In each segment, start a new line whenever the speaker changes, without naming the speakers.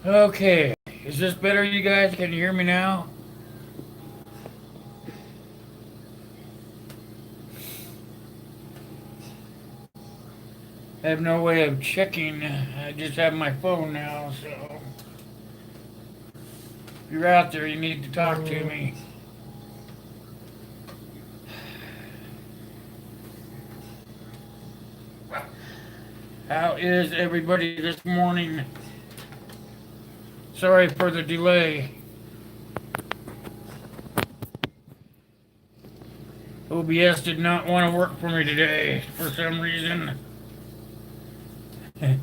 Okay, is this better, you guys? Can you hear me now? I have no way of checking. I just have my phone now, so if you're out there, you need to talk to me. How is everybody this morning? Sorry for the delay. OBS did not want to work for me today for some reason.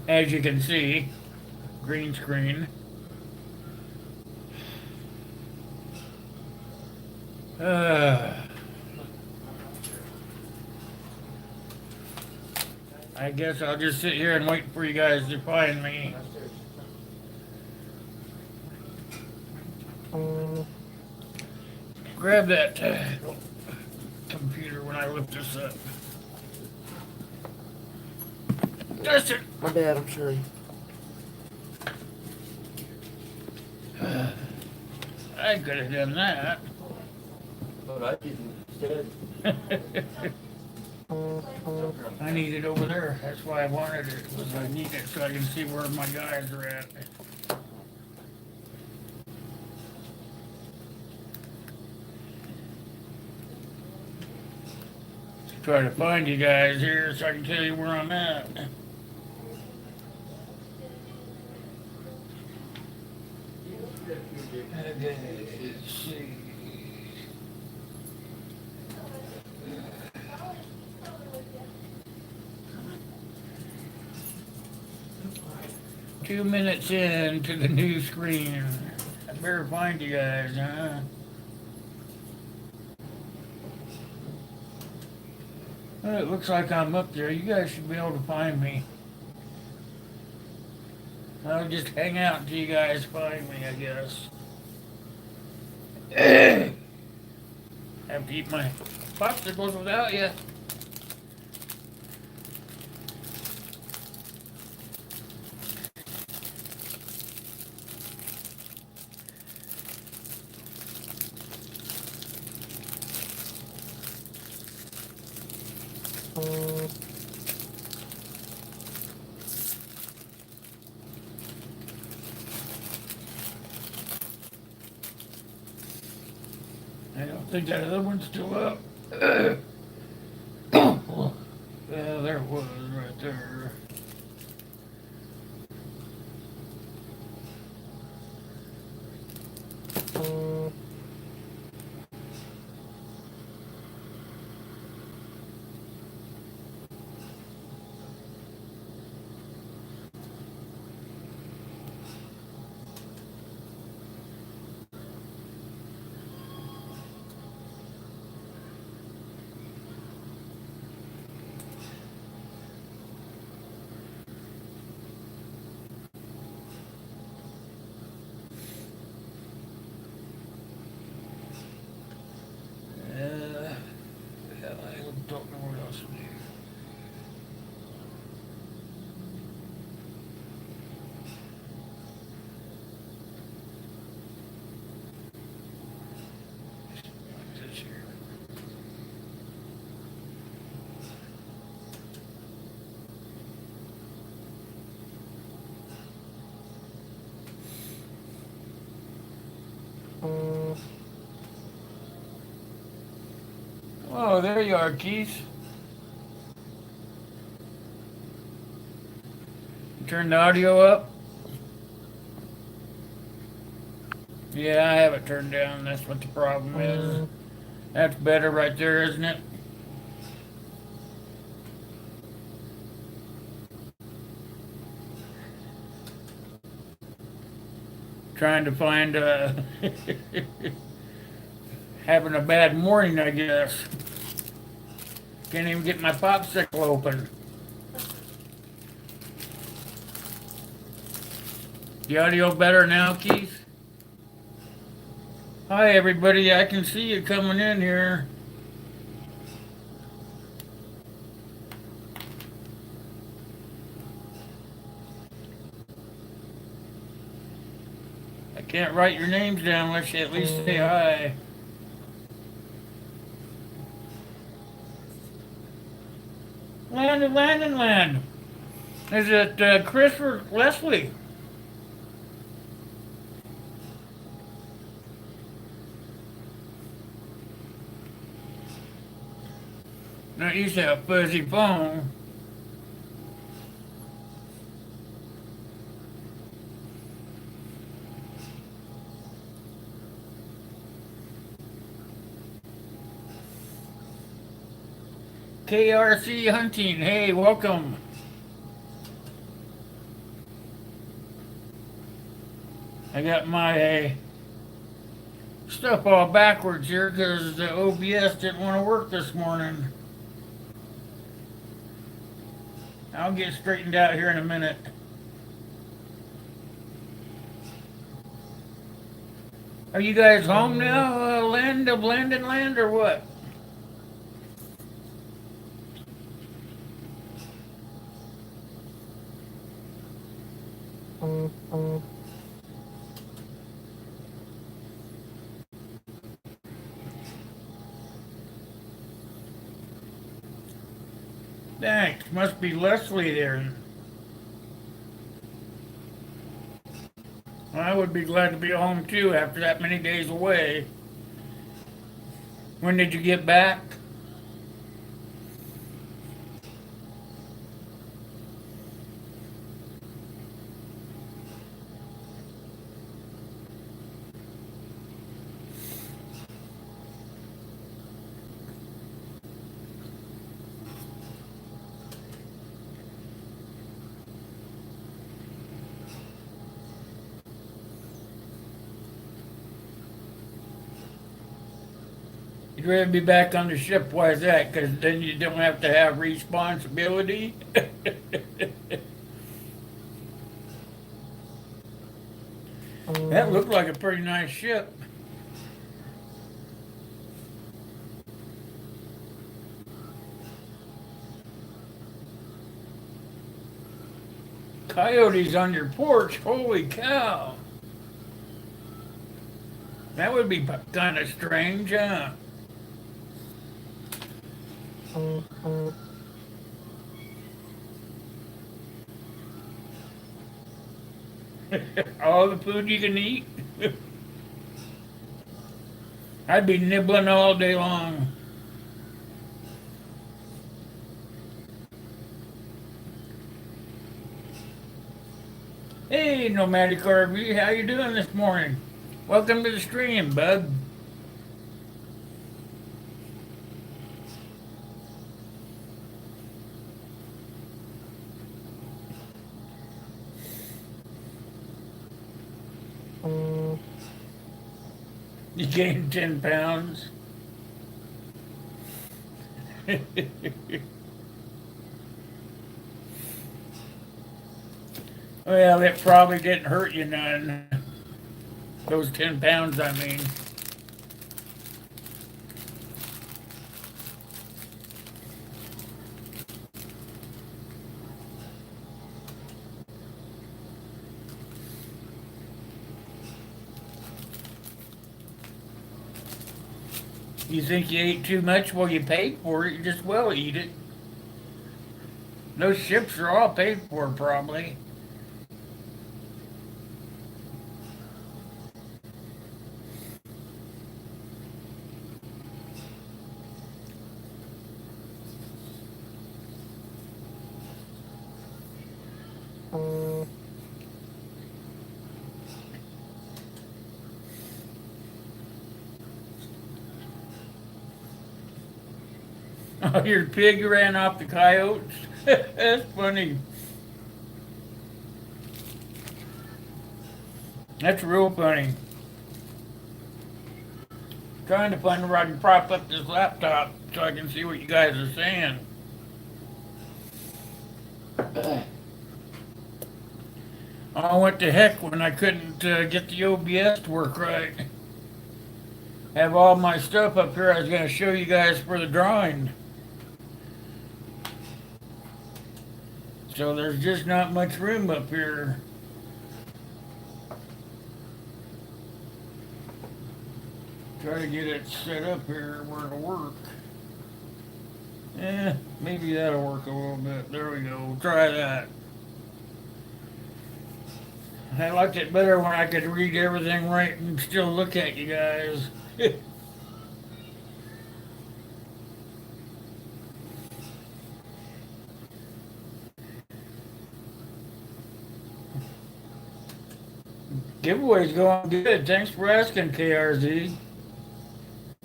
As you can see, green screen. Uh, I guess I'll just sit here and wait for you guys to find me. Grab that computer when I lift this up. That's it.
My bad, I'm sorry.
I could have done that.
But I didn't instead.
I need it over there. That's why I wanted it. Was I need it so I can see where my guys are at. Try to find you guys here so I can tell you where I'm at. Okay, let's see. Two minutes into the new screen. I better find you guys, huh? Well, it looks like I'm up there. You guys should be able to find me. I'll just hang out until you guys find me, I guess. Have to eat my popsicles without you. 'Cause I don't think that other one's still up. Yeah, there it was right there. Hell, I don't know what else to do. Like this here. Oh, there you are, Keith. You turn the audio up? Yeah, I have it turned down. That's what the problem is. That's better right there, isn't it? Trying to find having a bad morning, I guess. Can't even get my popsicle open. The audio better now, Keith? Hi, everybody. I can see you coming in here. I can't write your names down unless you at least say hi. Land. Is it Chris or Leslie? Not used to have a fuzzy phone. KRC Hunting, hey, welcome. I got my stuff all backwards here because the OBS didn't want to work this morning. I'll get straightened out here in a minute. Are you guys home now, Land of Land and Land, or what? Thanks. Must be Leslie there. Well, I would be glad to be home too after that many days away. When did you get back? You'd rather be back on the ship. Why is that? Because then you don't have to have responsibility. That looked like a pretty nice ship. Coyotes on your porch? Holy cow. That would be kind of strange, huh? All the food you can eat? I'd be nibbling all day long. Hey, Nomadic RV, how you doing this morning? Welcome to the stream, bud. You gained 10 pounds. Well, it probably didn't hurt you none. Those 10 pounds, I mean. You think you ate too much? Well, you paid for it. You just well eat it. Those ships are all paid for, probably. Oh, your pig ran off the coyotes? That's funny. That's real funny. Trying to find where I can prop up this laptop so I can see what you guys are saying. Oh, what the heck when I couldn't get the OBS to work right. Have all my stuff up here I was going to show you guys for the drawing. So there's just not much room up here. Try to get it set up here where it'll work. Maybe that'll work a little bit. There we go. We'll try that. I liked it better when I could read everything right and still look at you guys. Giveaway's going good. Thanks for asking, KRZ.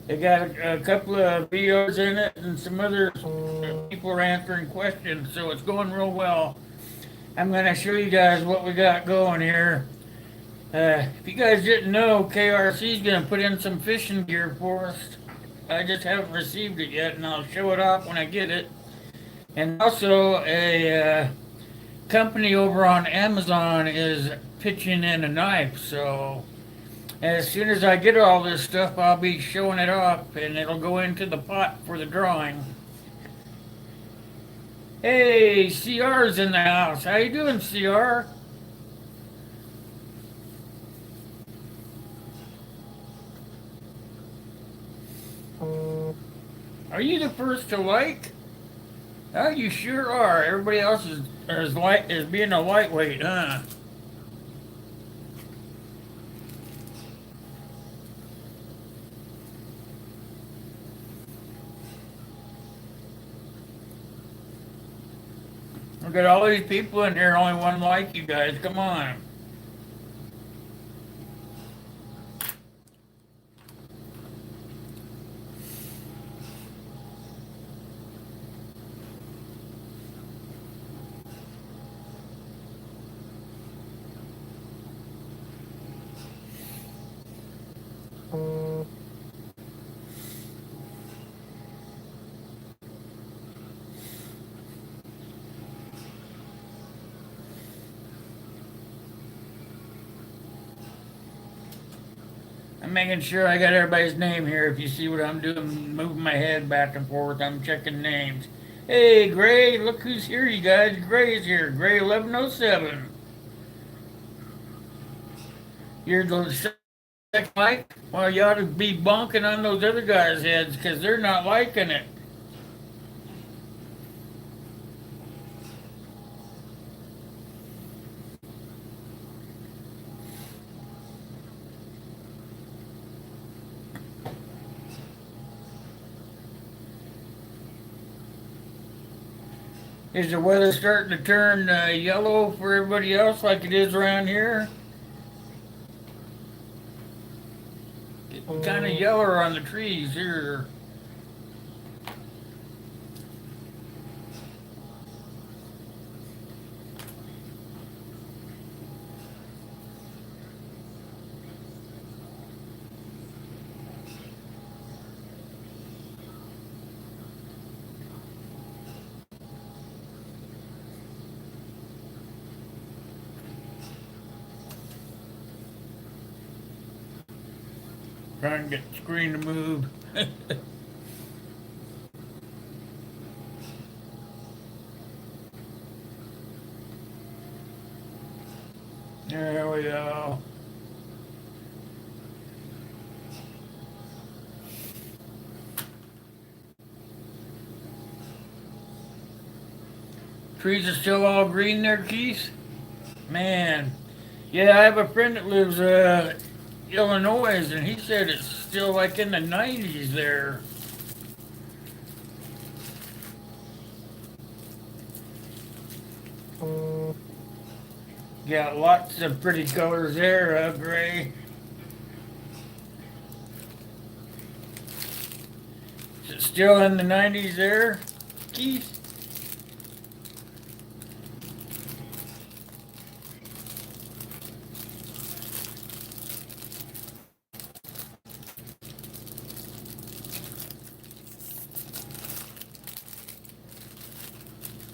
They got a couple of videos in it and some other people are answering questions, so it's going real well. I'm going to show you guys what we got going here. If you guys didn't know, KRC is going to put in some fishing gear for us. I just haven't received it yet, and I'll show it off when I get it. And also, a company over on Amazon is pitching in a knife, so as soon as I get all this stuff, I'll be showing it off, and it'll go into the pot for the drawing. Hey, CR's in the house. How you doing, CR? Are you the first to like? Oh, you sure are. Everybody else is being a lightweight, huh? Look at all these people in here, only one like you guys. Come on. I'm making sure I got everybody's name here. If you see what I'm doing, moving my head back and forth, I'm checking names. Hey, Gray, look who's here, you guys. Gray's here. Gray 1107. You're the second like? Well, you ought to be bonking on those other guys' heads because they're not liking it. Is the weather starting to turn yellow for everybody else like it is around here? It's kind of yellow on the trees here. Trying to get the screen to move. There we go. Trees are still all green there, Keith? Man. Yeah, I have a friend that lives Illinois, and he said it's still like in the 90s there. Got lots of pretty colors there, Gray. Is it still in the 90s there, Keith?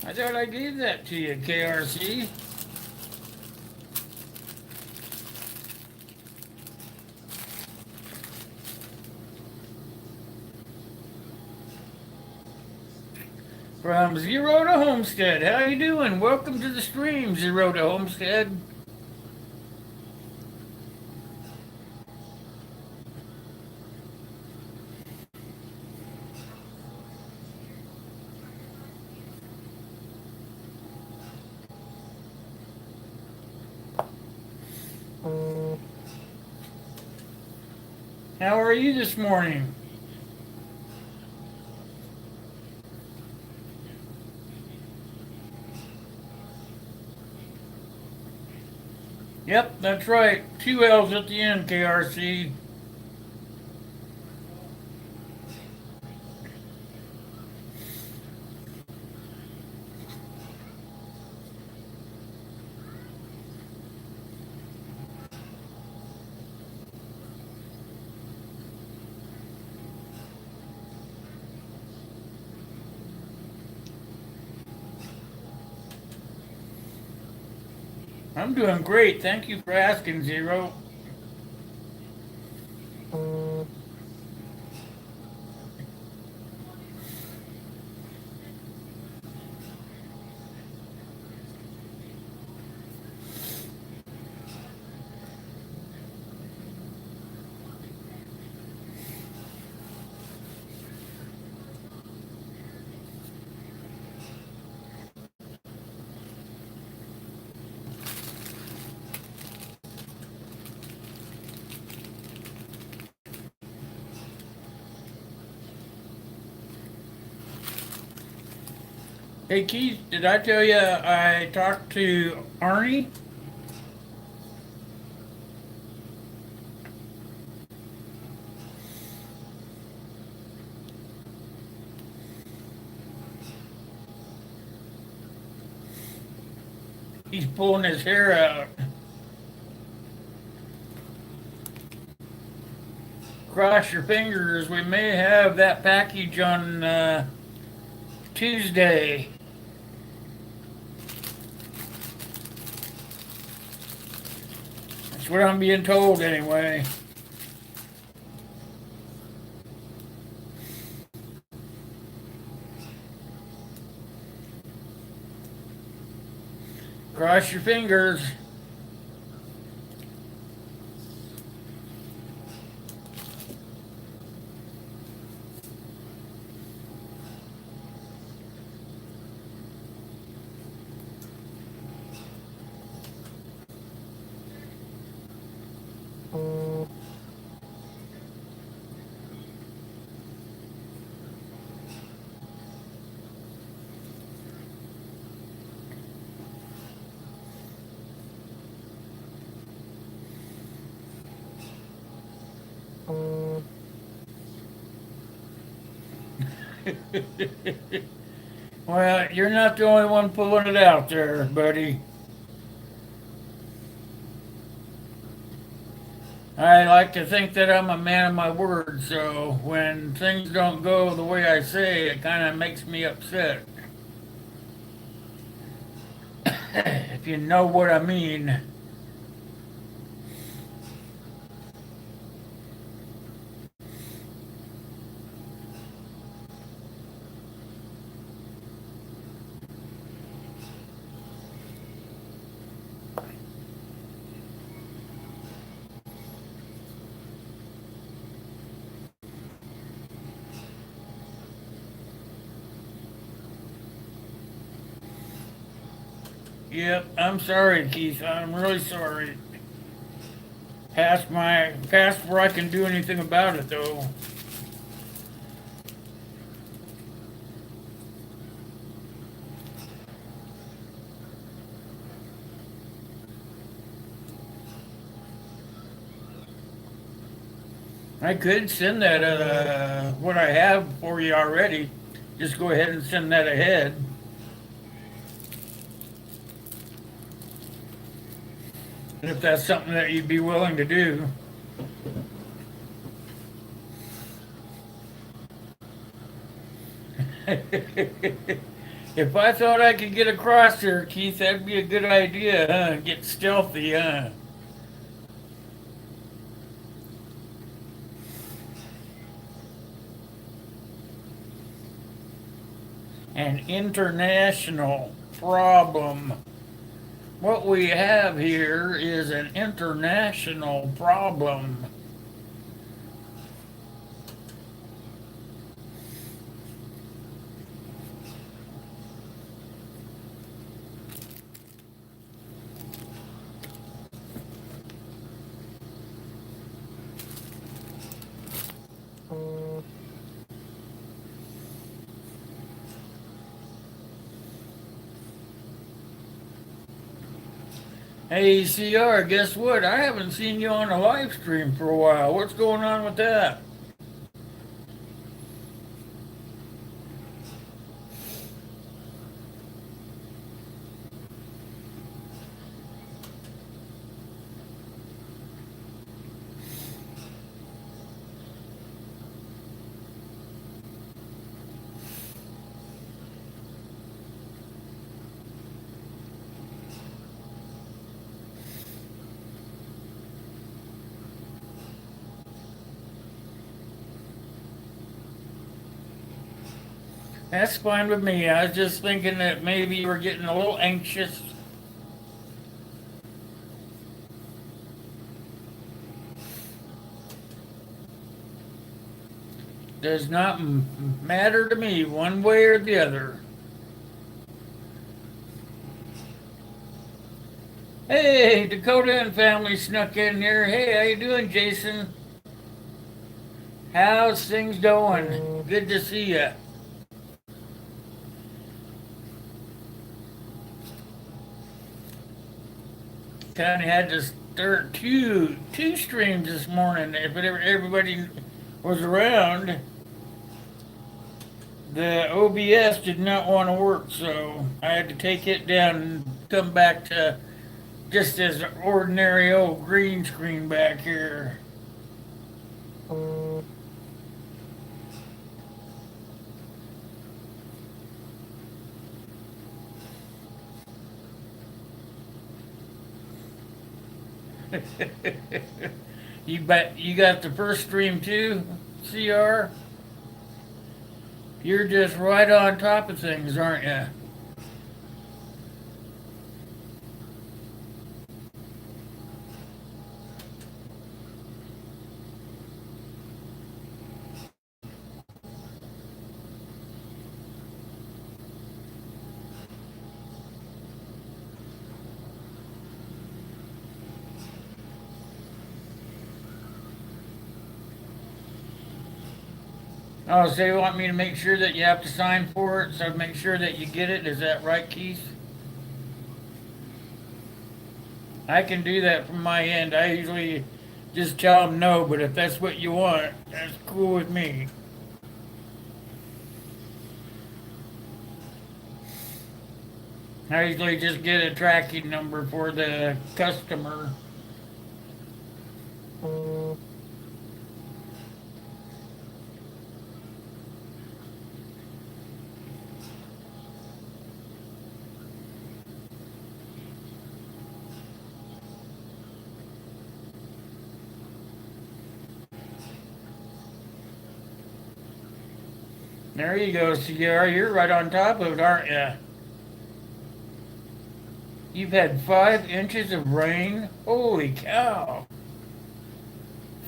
I thought I gave that to you, KRC. From Zero to Homestead, how you doing? Welcome to the stream, Zero to Homestead. How are you this morning? Yep, that's right. Two L's at the end, KRC. I'm doing great. Thank you for asking, Zero. Hey, Keith, did I tell you I talked to Arnie? He's pulling his hair out. Cross your fingers. We may have that package on Tuesday. That's what I'm being told anyway. Cross your fingers. Well, you're not the only one pulling it out there, buddy. I like to think that I'm a man of my word, so when things don't go the way I say, it kind of makes me upset. If you know what I mean. Yep, I'm sorry, Keith. I'm really sorry. Past where I can do anything about it, though. I could send that, what I have for you already. Just go ahead and send that ahead. If that's something that you'd be willing to do. If I thought I could get across there, Keith, that'd be a good idea, huh? Get stealthy, huh? An international problem. What we have here is an international problem. Hey, CR, guess what? I haven't seen you on a live stream for a while. What's going on with that? That's fine with me. I was just thinking that maybe you were getting a little anxious. Does not matter to me one way or the other. Hey, Dakota and family snuck in here. Hey, how you doing, Jason? How's things going? Good to see you. Kind of had to start two streams this morning. If everybody was around, the OBS did not want to work, so I had to take it down and come back to just as ordinary old green screen back here. You bet you got the first stream too, CR? You're just right on top of things, aren't you? Oh, so you want me to make sure that you have to sign for it, so make sure that you get it. Is that right, Keith? I can do that from my end. I usually just tell them no, but if that's what you want, that's cool with me. I usually just get a tracking number for the customer. There you go, Sierra. You're right on top of it, aren't you? You've had 5 inches of rain? Holy cow.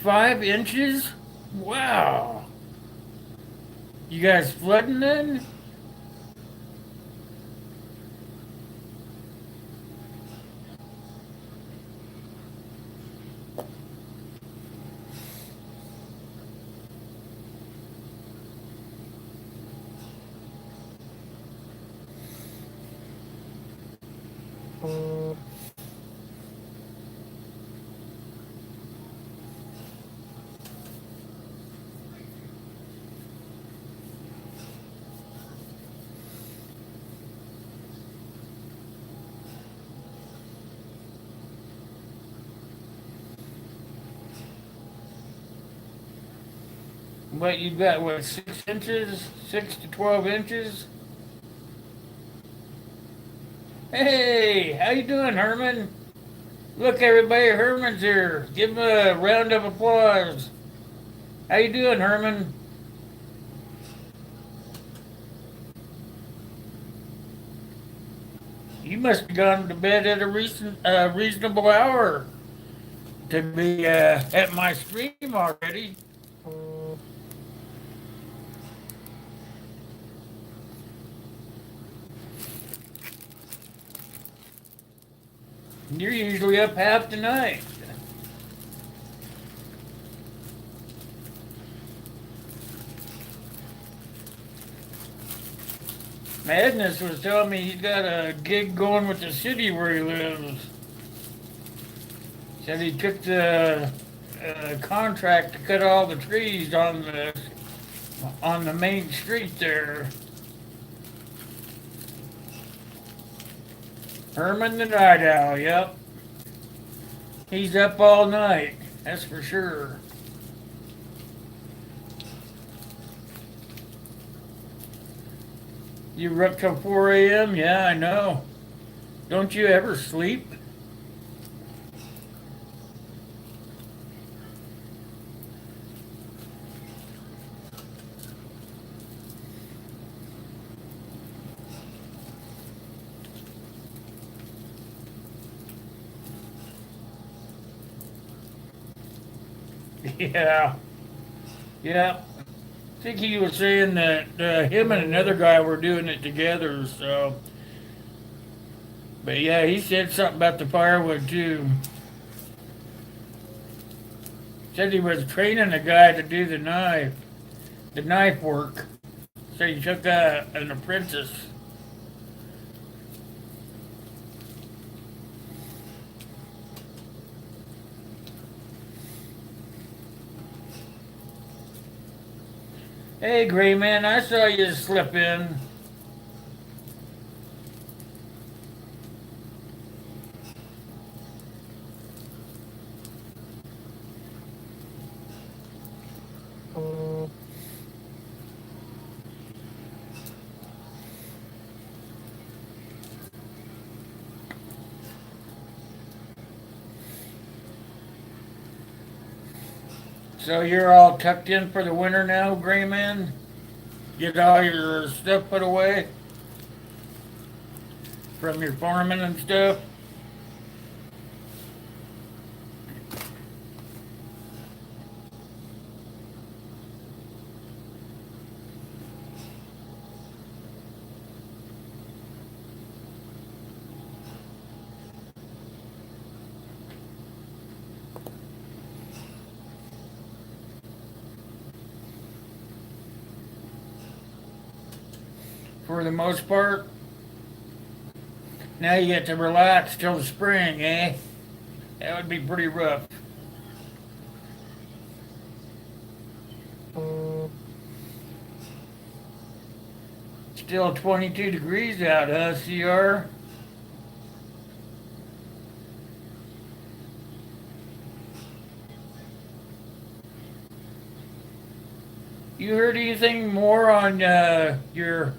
5 inches? Wow. You guys flooding then? What, you've got, what, 6 inches? 6 to 12 inches? Hey, how you doing, Herman? Look, everybody, Herman's here. Give him a round of applause. How you doing, Herman? You must have gone to bed at a reasonable hour to be at my stream already. You're usually up half the night. Madness was telling me he's got a gig going with the city where he lives. Said he took the contract to cut all the trees on the main street there. Herman the Night Owl, yep. He's up all night, that's for sure. You were up till 4 a.m.? Yeah, I know. Don't you ever sleep? Yeah. Yeah. I think he was saying that him and another guy were doing it together, so. But yeah, he said something about the firewood too. Said he was training a guy to do the knife work. So he took an apprentice. Hey, Gray Man, I saw you slip in. So you're all tucked in for the winter now, Gray Man? Get all your stuff put away from your farming and stuff? For the most part. Now you get to relax till the spring, eh? That would be pretty rough. Still 22 degrees out, huh, CR? You heard anything more on your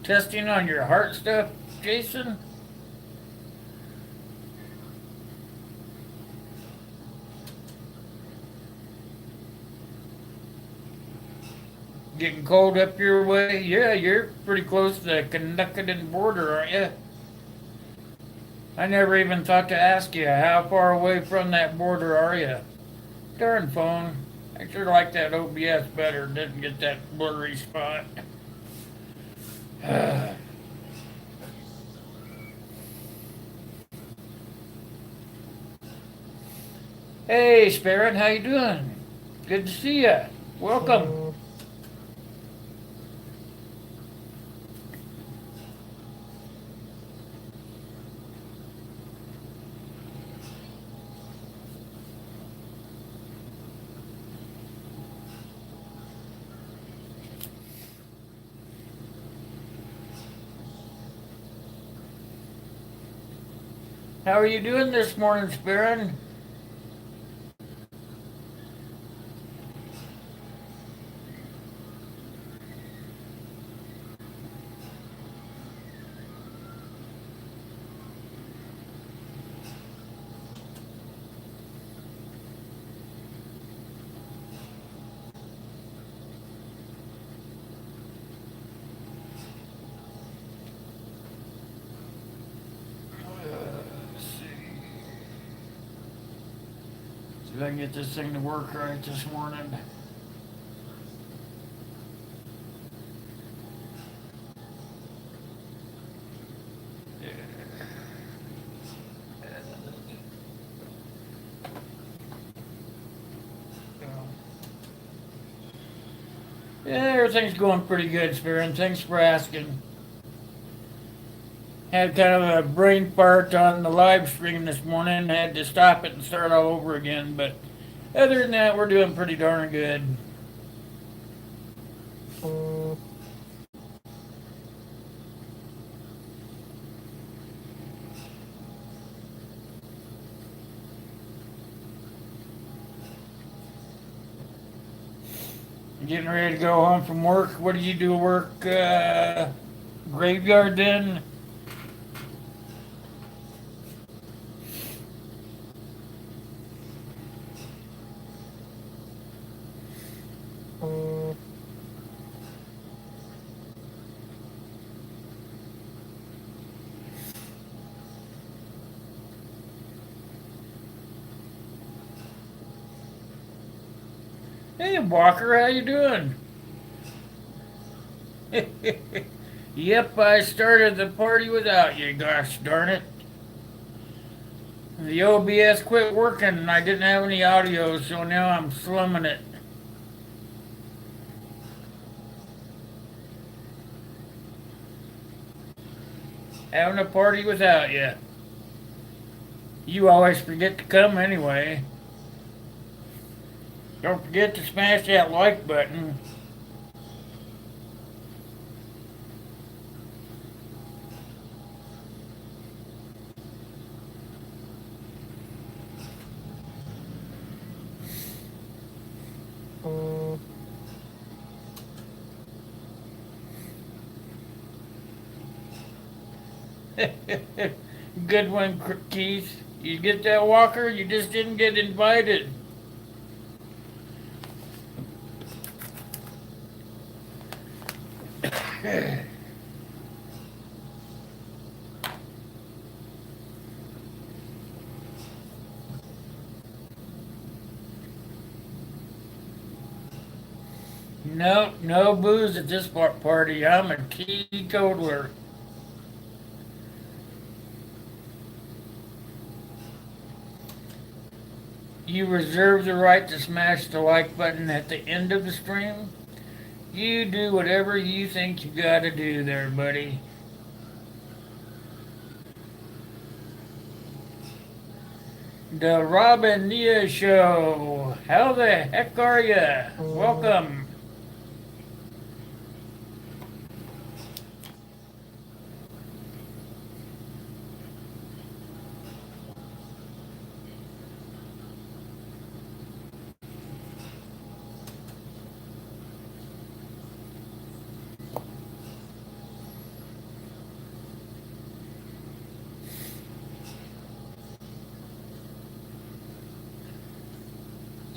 testing on your heart stuff, Jason? Getting cold up your way? Yeah, you're pretty close to the Canadian border, aren't you? I never even thought to ask you, how far away from that border are you? Darn phone. I sure like that OBS better. Didn't get that blurry spot. Hey, Spirit, how you doing? Good to see you. Welcome. How are you doing this morning, Spirit? See if I can get this thing to work right this morning. Yeah, everything's going pretty good, Spirit. Thanks for asking. Had kind of a brain fart on the live stream this morning. Had to stop it and start all over again. But other than that, we're doing pretty darn good. Getting ready to go home from work. What do you do? Work graveyard then? Hey Walker, how you doing? Yep, I started the party without you, gosh darn it. The OBS quit working and I didn't have any audio, so now I'm slumming it. Having a party without you. You always forget to come anyway. Don't forget to smash that like button. Good one, Keith. You get that, Walker? You just didn't get invited. No, no booze at this party. I'm a teetotaler. You reserve the right to smash the like button at the end of the stream. You do whatever you think you gotta do there, buddy. The Robin Nia Show. How the heck are ya? Welcome.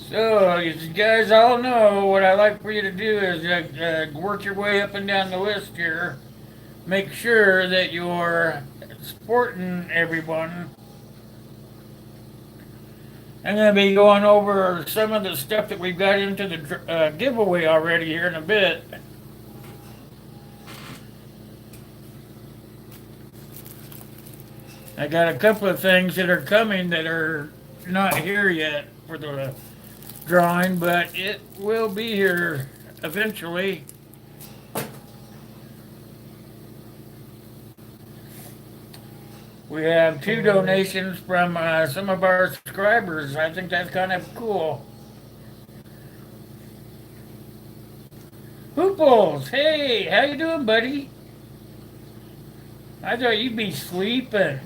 So, as you guys all know, what I like for you to do is work your way up and down the list here. Make sure that you're supporting everyone. I'm going to be going over some of the stuff that we've got into the giveaway already here in a bit. I got a couple of things that are coming that are not here yet for the drawing, but it will be here eventually. We have 2 donations from some of our subscribers. I think that's kind of cool. Hooples, hey, how you doing, buddy? I thought you'd be sleeping.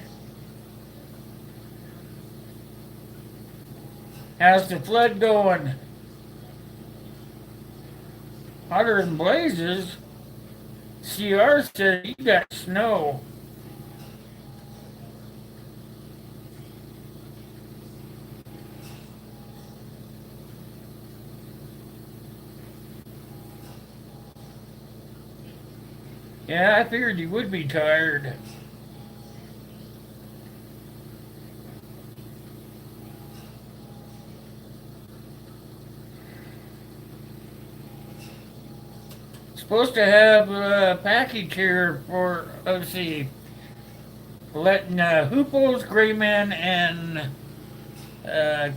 How's the flood going? Hotter than blazes. CR said you got snow. Yeah, I figured you would be tired. Supposed to have a package here for, let's see, letting Hooples, Grayman, and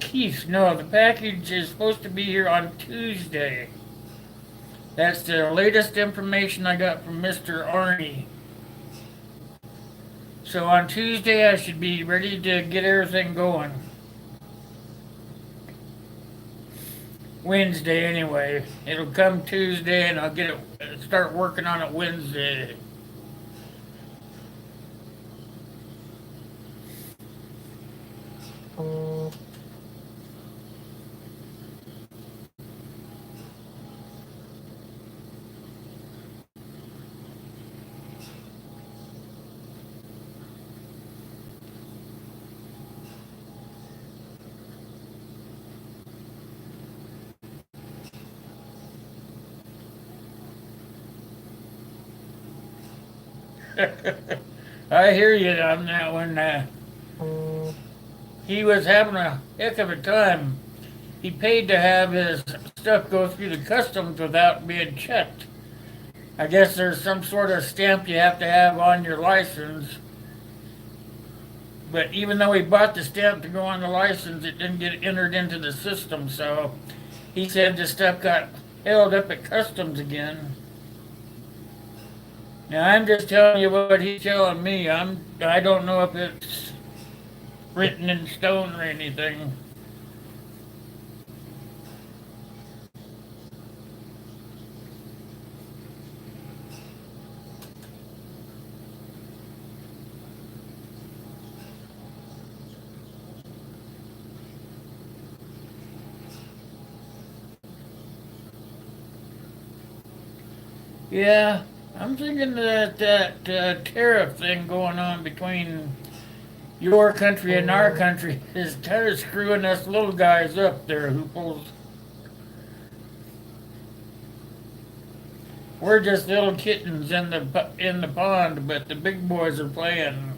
Keith know the package is supposed to be here on Tuesday. That's the latest information I got from Mr. Arnie. So on Tuesday, I should be ready to get everything going. Wednesday, anyway. It'll come Tuesday, and I'll get it. Start working on it Wednesday. I hear you on that one. He was having a heck of a time. He paid to have his stuff go through the customs without being checked. I guess there's some sort of stamp you have to have on your license. But even though he bought the stamp to go on the license, it didn't get entered into the system. So he said the stuff got held up at customs again. Now I'm just telling you what he's telling me. I don't know if it's written in stone or anything. Yeah, I'm thinking that tariff thing going on between your country and our country is kind of screwing us little guys up there, Hooples. We're just little kittens in the pond, but the big boys are playing.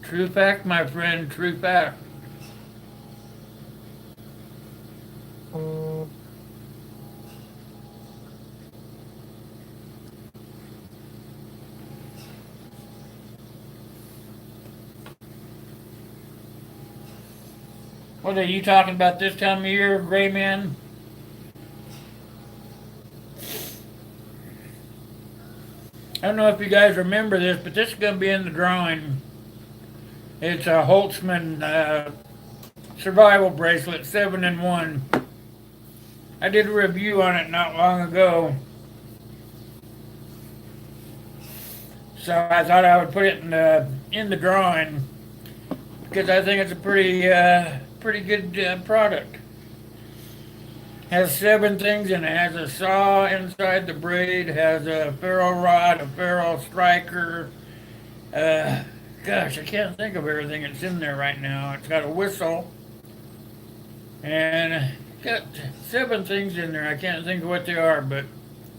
True fact, my friend, true fact. What are you talking about this time of year, Gray Man? I don't know if you guys remember this, but this is going to be in the drawing. It's a Holtzman survival bracelet, 7-in-1. I did a review on it not long ago. So I thought I would put it in the drawing because I think it's a pretty good product. Has 7 things in it. Has a saw inside the braid. Has a ferro rod, a ferro striker. Gosh, I can't think of everything that's in there right now. It's got a whistle. And got 7 things in there. I can't think of what they are, but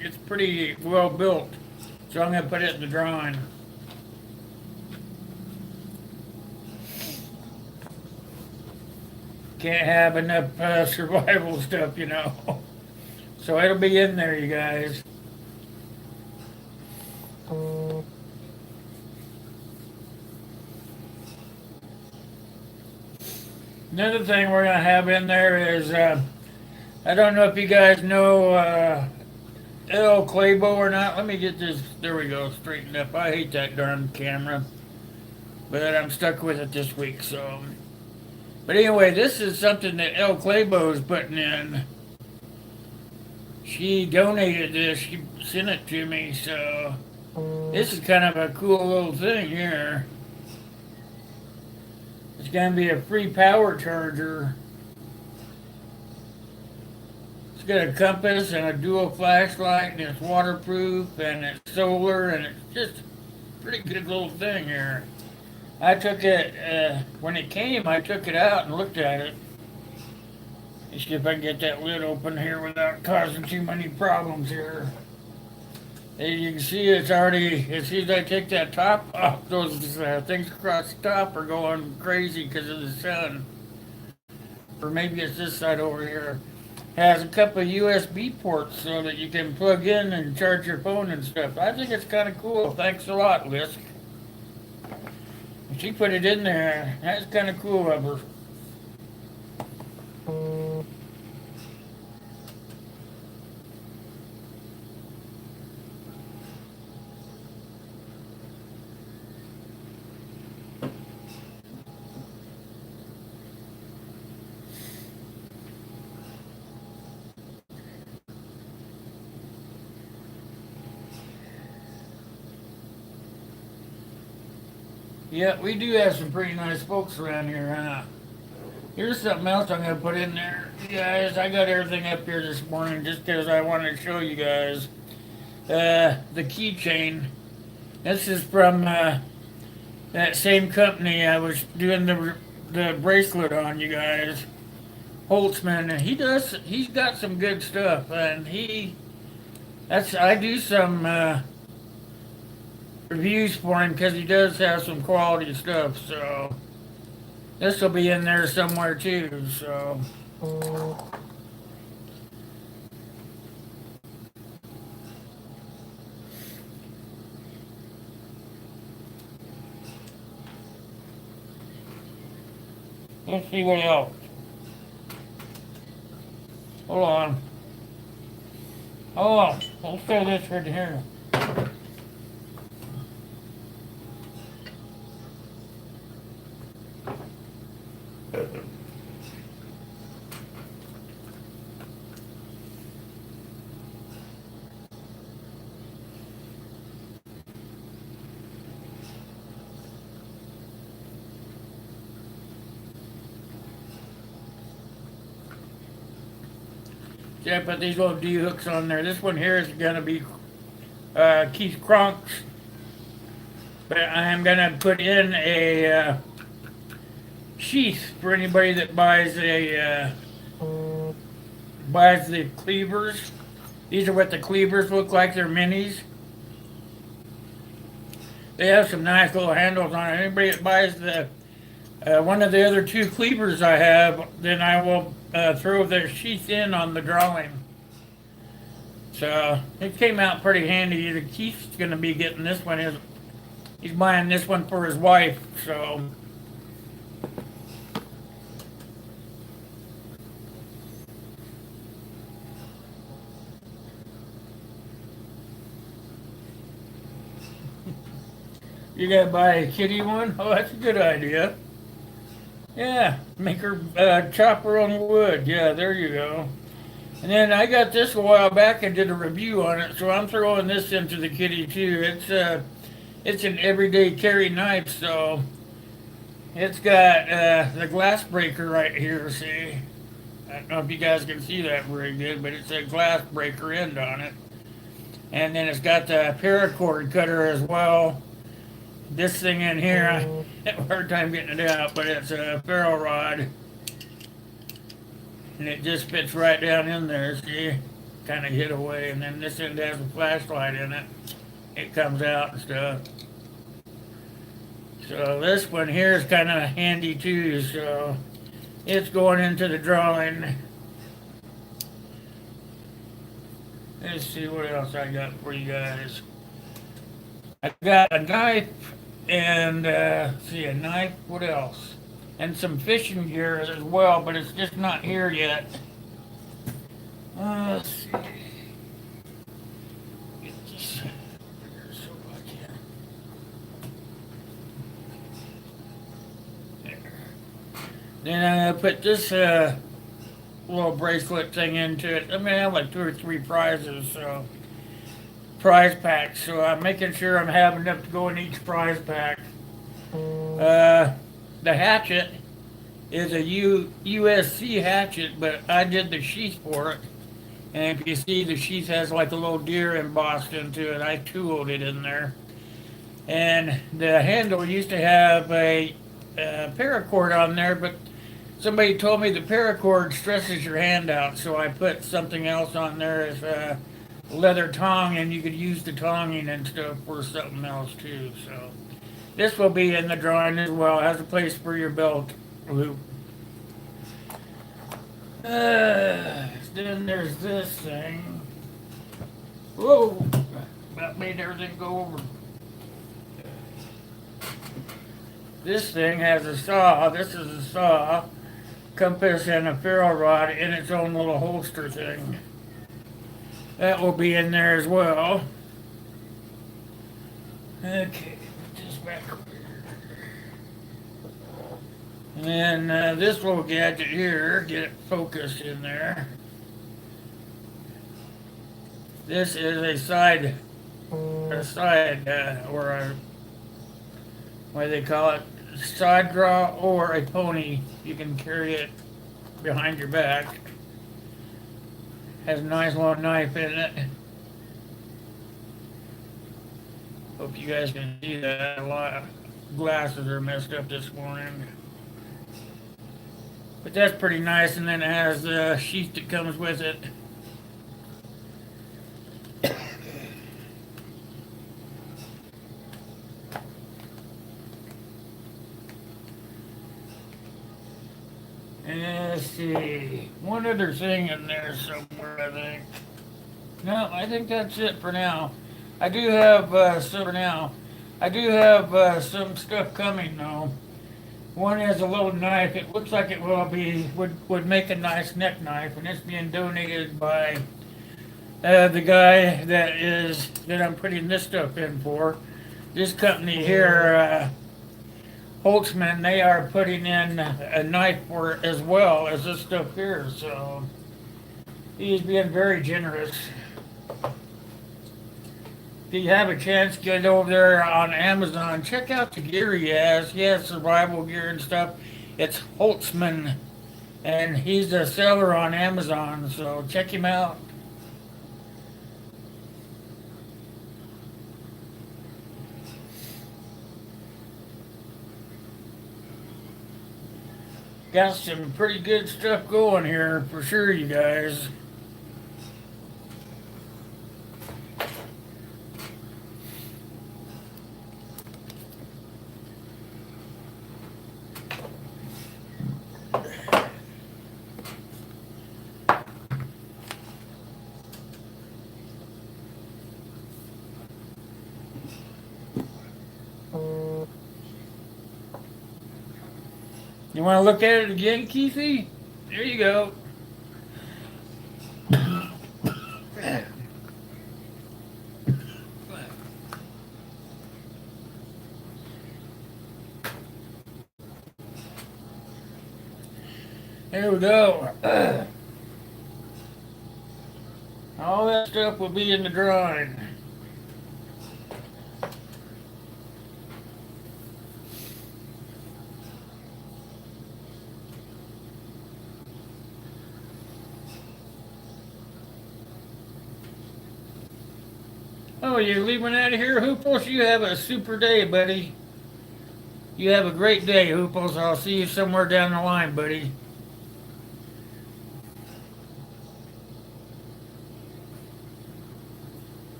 it's pretty well built. So I'm going to put it in the drawing. Can't have enough survival stuff, you know. So it'll be in there, you guys. Another thing we're going to have in there is, I don't know if you guys know El Clabo or not. Let me get this, there we go, straightened up. I hate that darn camera. But I'm stuck with it this week, so. But anyway, this is something that El Clabo is putting in. She donated this, she sent it to me, so. This is kind of a cool little thing here. It's going to be a free power charger. It's got a compass and a dual flashlight, and it's waterproof, and it's solar, and it's just a pretty good little thing here. I took it, when it came, I took it out and looked at it. Let's see if I can get that lid open here without causing too many problems here. As you can see, it's already, as soon as I take that top off, those things across the top are going crazy because of the sun. Or maybe it's this side over here. Has a couple of USB ports so that you can plug in and charge your phone and stuff. I think it's kind of cool. Thanks a lot, Lisk. She put it in there. That's kind of cool of her. Yeah, we do have some pretty nice folks around here, huh? Here's something else I'm gonna put in there. You guys, I got everything up here this morning just because I wanted to show you guys. The keychain. This is from that same company I was doing the bracelet on, you guys. Holtzman, and he's got some good stuff, and I do some reviews for him because he does have some quality stuff, so this will be in there somewhere too, so. Let's see what else. Hold on. Oh, let's throw this right here. Yeah, I put these little D hooks on there. This one here is gonna be Keith Cronk's, but I am gonna put in a sheath for anybody that buys the cleavers. These are what the cleavers look like. They're minis. They have some nice little handles on it. Anybody that buys the one of the other two cleavers I have, then I will throw their sheath in on the drawing. So it came out pretty handy. The Keith's gonna be getting this one. He's buying this one for his wife, so. You gotta buy a kitty one? Oh, that's a good idea. Yeah, make her chop her own wood. Yeah, there you go. And then I got this a while back and did a review on it, so I'm throwing this into the kitty too. It's an everyday carry knife, so it's got the glass breaker right here. See, I don't know if you guys can see that very good, but it's a glass breaker end on it. And then it's got the paracord cutter as well. This thing in here, I have a hard time getting it out, but it's a ferro rod. And it just fits right down in there, see? Kind of hid away. And then this end has a flashlight in it. It comes out and stuff. So this one here is kind of handy too, so it's going into the drawing. Let's see what else I got for you guys. I got a knife and see a knife, what else? And some fishing gear as well, but it's just not here yet. Let's see. Get this bigger so I can. There. Then I'm gonna put this little bracelet thing into it. I'm gonna have like 2 or 3 prizes, so. Prize pack, so I'm making sure I'm having enough to go in each prize pack. The hatchet is a USC hatchet, but I did the sheath for it. And if you see, the sheath has like a little deer embossed into it. I tooled it in there. And the handle used to have a paracord on there, but somebody told me the paracord stresses your hand out, so I put something else on there as a leather tong, and you could use the tonging and stuff for something else too. So this will be in the drawing as well. It has a place for your belt loop. Then there's this thing. Whoa! That made everything go over. This thing has a saw. This is a saw, compass, and a ferro rod in its own little holster thing. That will be in there as well. Okay, put this back up here. And then this little gadget here, get it focused in there. This is a side, or a, what do they call it? Side draw or a pony. You can carry it behind your back. Has a nice long knife in it. Hope you guys can see that. A lot of glasses are messed up this morning. But that's pretty nice, and then it has the sheath that comes with it. And let's see, one other thing in there somewhere, I think. No, I think that's it for now. I do have some stuff coming though. One is a little knife. It looks like it would make a nice neck knife, and it's being donated by the guy that I'm putting this stuff in for. This company here, Holtzman, they are putting in a knife for it as well as this stuff here. So he's being very generous. If you have a chance, get over there on Amazon. Check out the gear he has. He has survival gear and stuff. It's Holtzman, and he's a seller on Amazon, so check him out. Got some pretty good stuff going here for sure, you guys. You want to look at it again, Keithy? There you go. There we go. All that stuff will be in the drawing. Oh, you're leaving out of here, Hooples? You have a super day, buddy. You have a great day, Hooples. I'll see you somewhere down the line, buddy.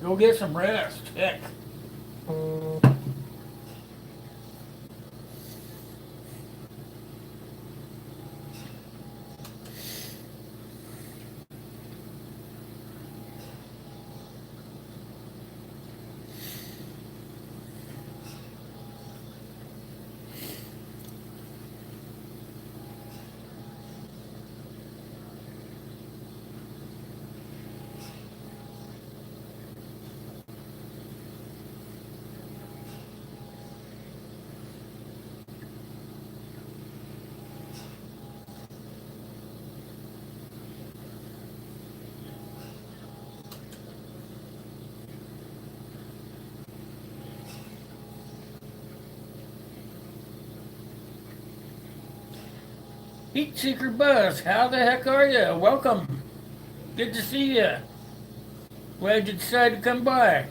Go get some rest. Heck. Heat Seeker Buzz, how the heck are you? Welcome. Good to see you. Glad you decided to come by.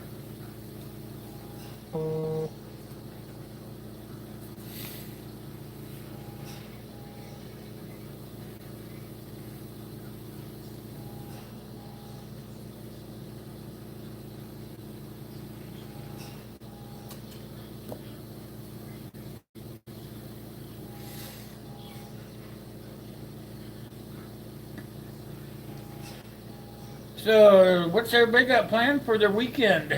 So, what's everybody got planned for their weekend?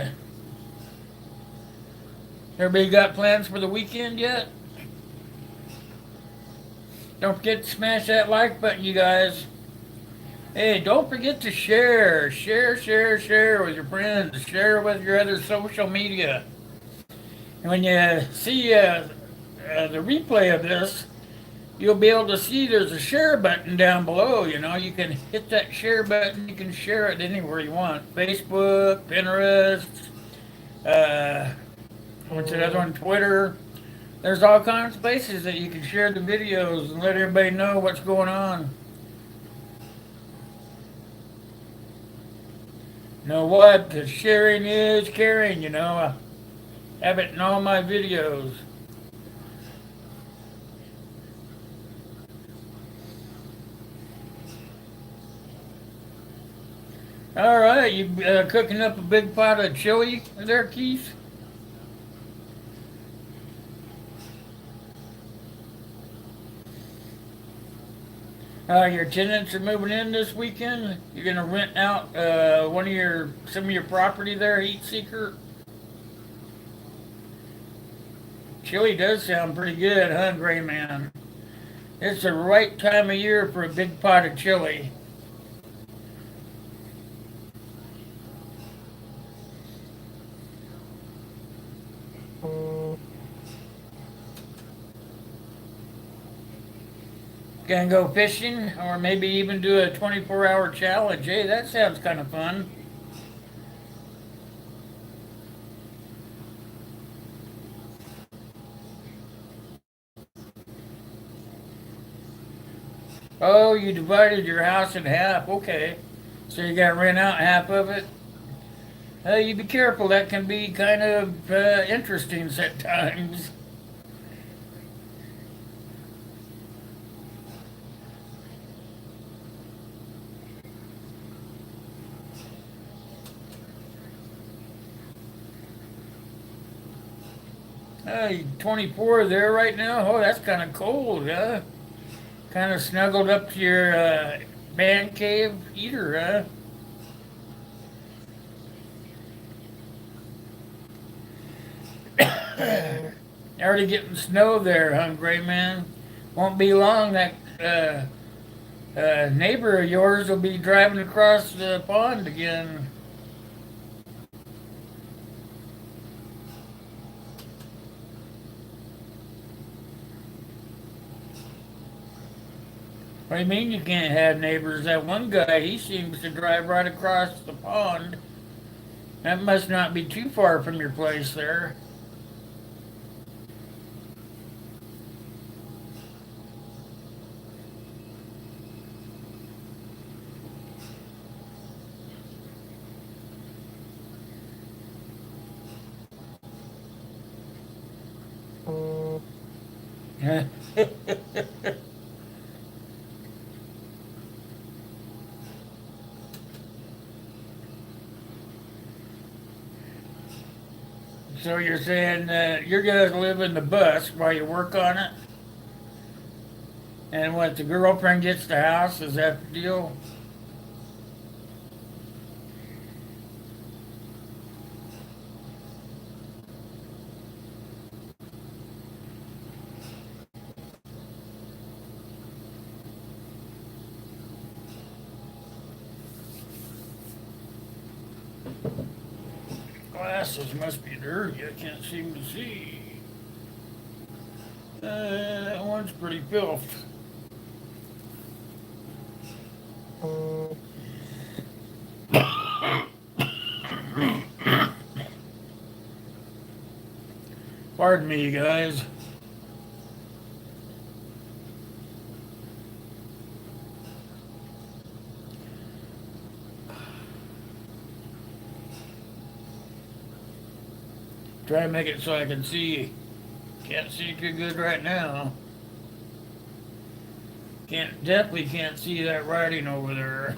Everybody got plans for the weekend yet? Don't forget to smash that like button, you guys. Hey, don't forget to share. Share with your friends. Share with your other social media. And when you see the replay of this, you'll be able to see there's a share button down below. You know, you can hit that share button. You can share it anywhere you want. Facebook, Pinterest, what's that other one? Twitter. There's all kinds of places that you can share the videos and let everybody know what's going on. Know what? Because sharing is caring, you know. I have it in all my videos. All right, you cooking up a big pot of chili there, Keith? Your tenants are moving in this weekend. You're gonna rent out some of your property there, Heat Seeker. Chili does sound pretty good, huh, Gray Man? It's the right time of year for a big pot of chili. Gonna go fishing, or maybe even do a 24-hour challenge. Hey, that sounds kind of fun. Oh, you divided your house in half. Okay. So you gotta rent out half of it. You be careful. That can be kind of interesting at times. You 24 there right now. Oh, that's kind of cold, huh? Kind of snuggled up to your man cave heater, huh? Already getting snow there, huh, Gray Man? Won't be long. That neighbor of yours will be driving across the pond again. What do you mean you can't have neighbors? That one guy, he seems to drive right across the pond. That must not be too far from your place there. So you're saying you're gonna live in the bus while you work on it? And what, the girlfriend gets the house? Is that the deal? Glasses must be dirty. I can't seem to see. That one's pretty filthy. Pardon me, guys. Try to make it so I can see. Can't see too good right now. Definitely can't see that writing over there.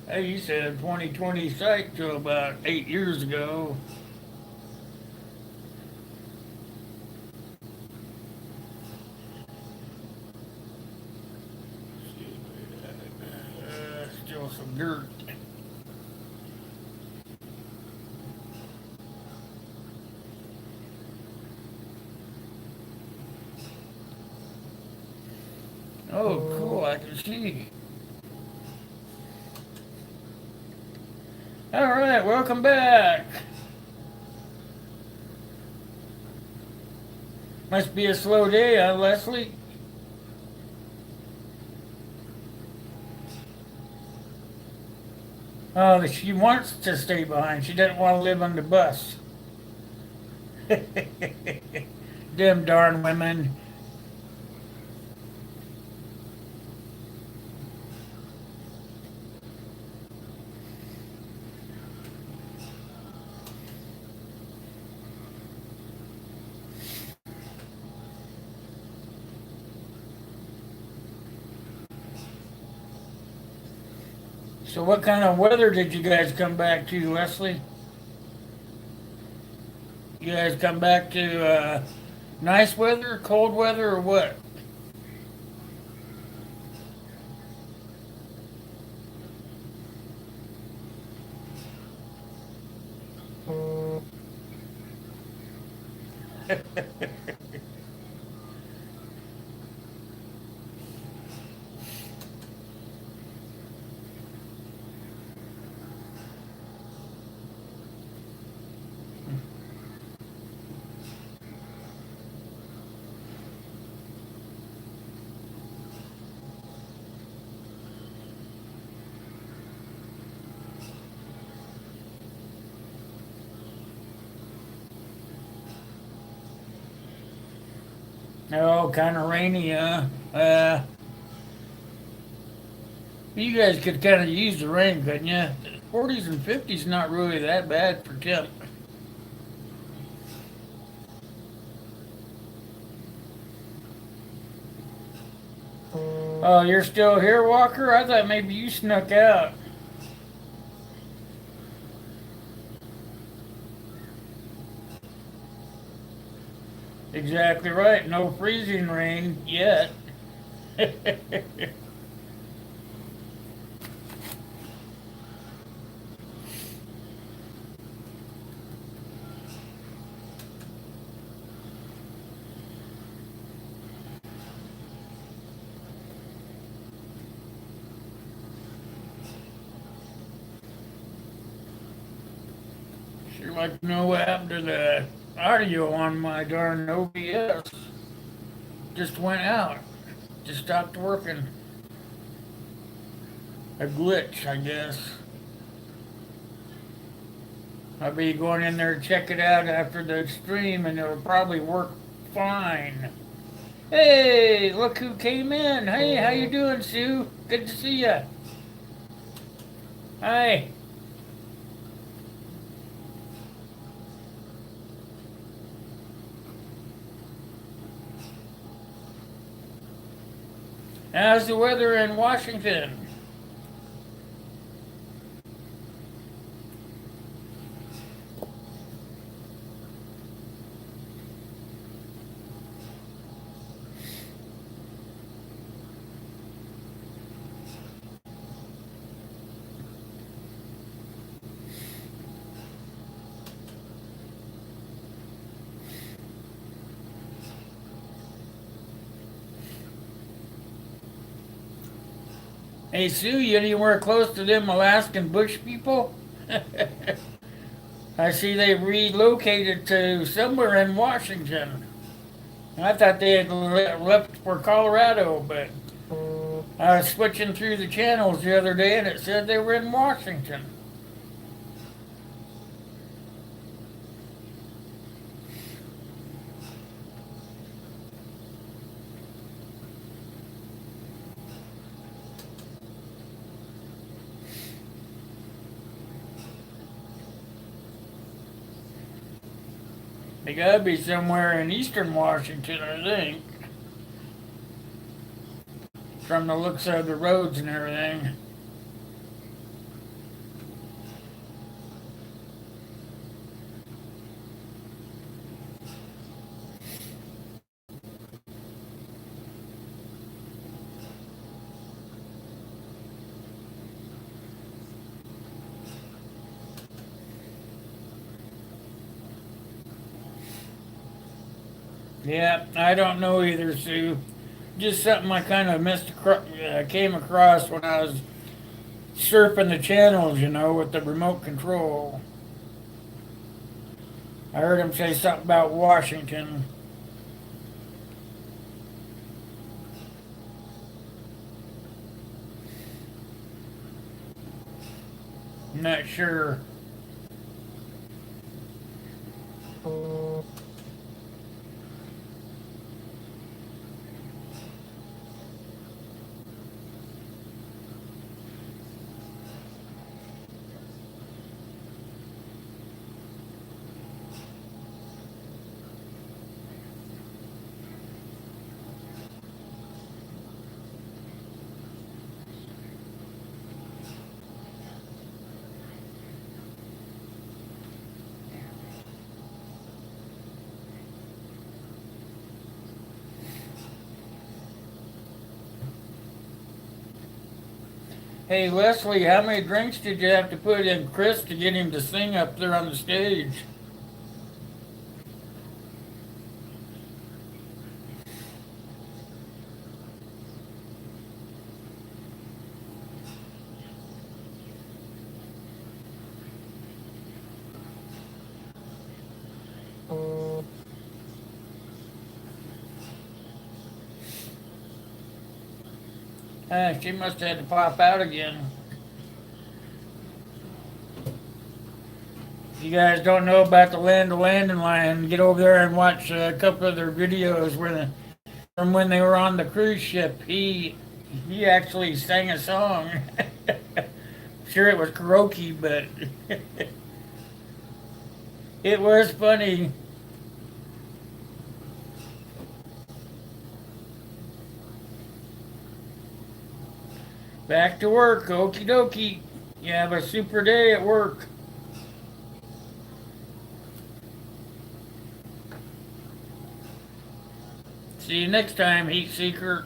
Hey, you said 2020 site till about 8 years ago. some dirt. Oh, cool, I can see. All right, welcome back. Must be a slow day, huh, Leslie? Oh, she wants to stay behind. She doesn't want to live on the bus. Them darn women. So what kind of weather did you guys come back to, Leslie? You guys come back to nice weather, cold weather, or what? Oh, kind of rainy, huh? You guys could kind of use the rain, couldn't you? 40s and 50s not really that bad for temp. Oh, you're still here, Walker? I thought maybe you snuck out. Exactly right. No freezing rain yet. Sure like to know what happened to the audio on my darn OBS. Just went out. Just stopped working. A glitch, I guess. I'll be going in there to check it out after the stream and it'll probably work fine. Hey, look who came in. Hey, how you doing, Sue? Good to see ya. Hi. How's the weather in Washington? Hey, Sue, you anywhere close to them Alaskan bush people? I see they relocated to somewhere in Washington. I thought they had left for Colorado, but I was switching through the channels the other day and it said they were in Washington. They gotta be somewhere in eastern Washington, I think. From the looks of the roads and everything. Yeah, I don't know either, Sue. Just something I kind of came across when I was surfing the channels, with the remote control. I heard him say something about Washington. I'm not sure. Hey, Leslie, how many drinks did you have to put in Chris to get him to sing up there on the stage? She must have had to pop out again. If you guys don't know about the Land of Landing Line, get over there and watch a couple of their videos from when they were on the cruise ship. He actually sang a song. Sure, it was karaoke, but it was funny. Back to work, okie dokie. You have a super day at work. See you next time, Heat Seeker.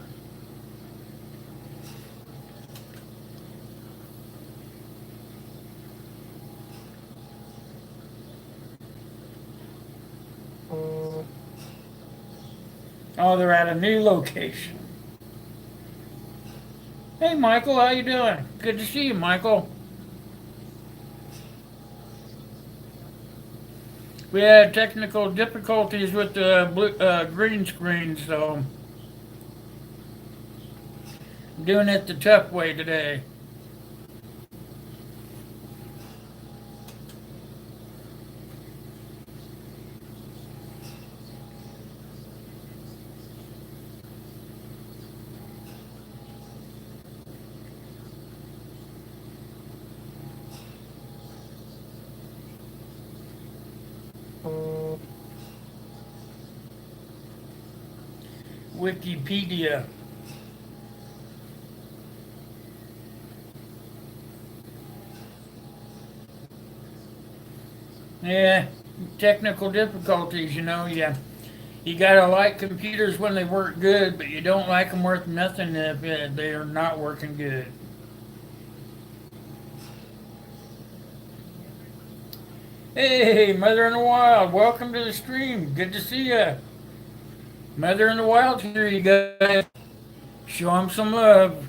Oh, they're at a new location. Hey, Michael, how you doing? Good to see you, Michael. We had technical difficulties with the green screen, so I'm doing it the tough way today. Wikipedia. Yeah, technical difficulties, you gotta like computers when they work good, but you don't like them worth nothing if they are not working good. Hey, Mother in the Wild, welcome to the stream. Good to see ya. Mother in the Wild here, you guys. Show them some love.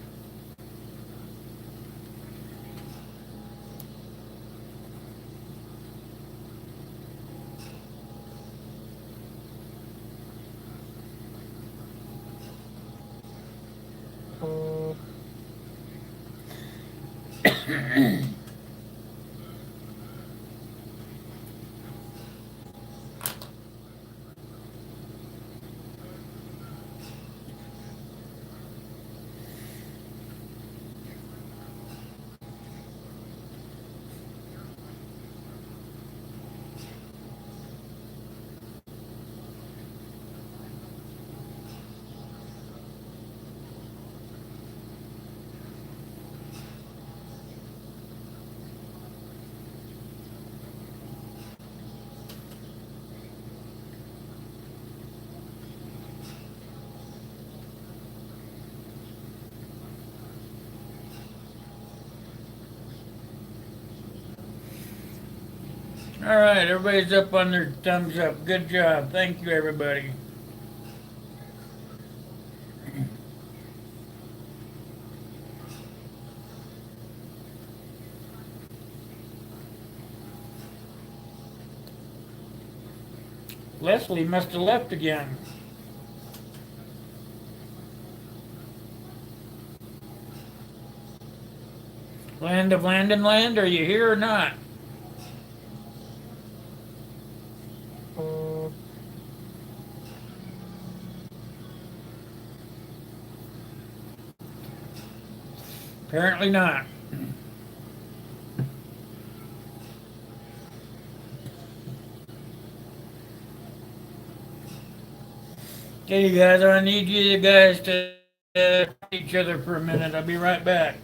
All right, everybody's up on their thumbs up. Good job. Thank you, everybody. Leslie must have left again. Land of Land and Land, are you here or not? Apparently not. Okay, you guys, I need you guys to talk to each other for a minute. I'll be right back.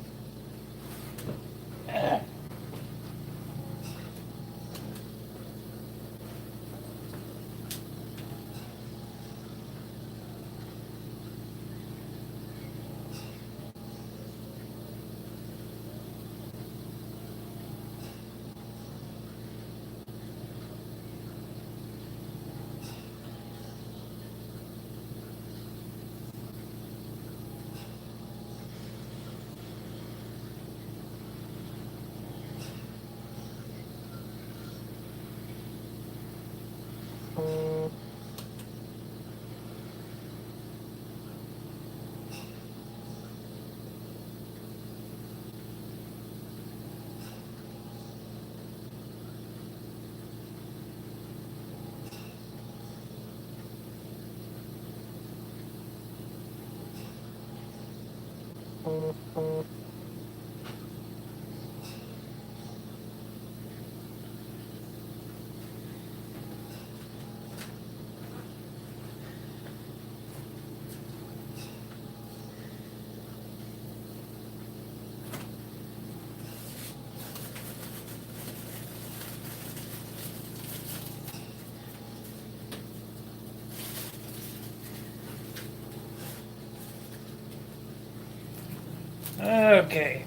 Okay.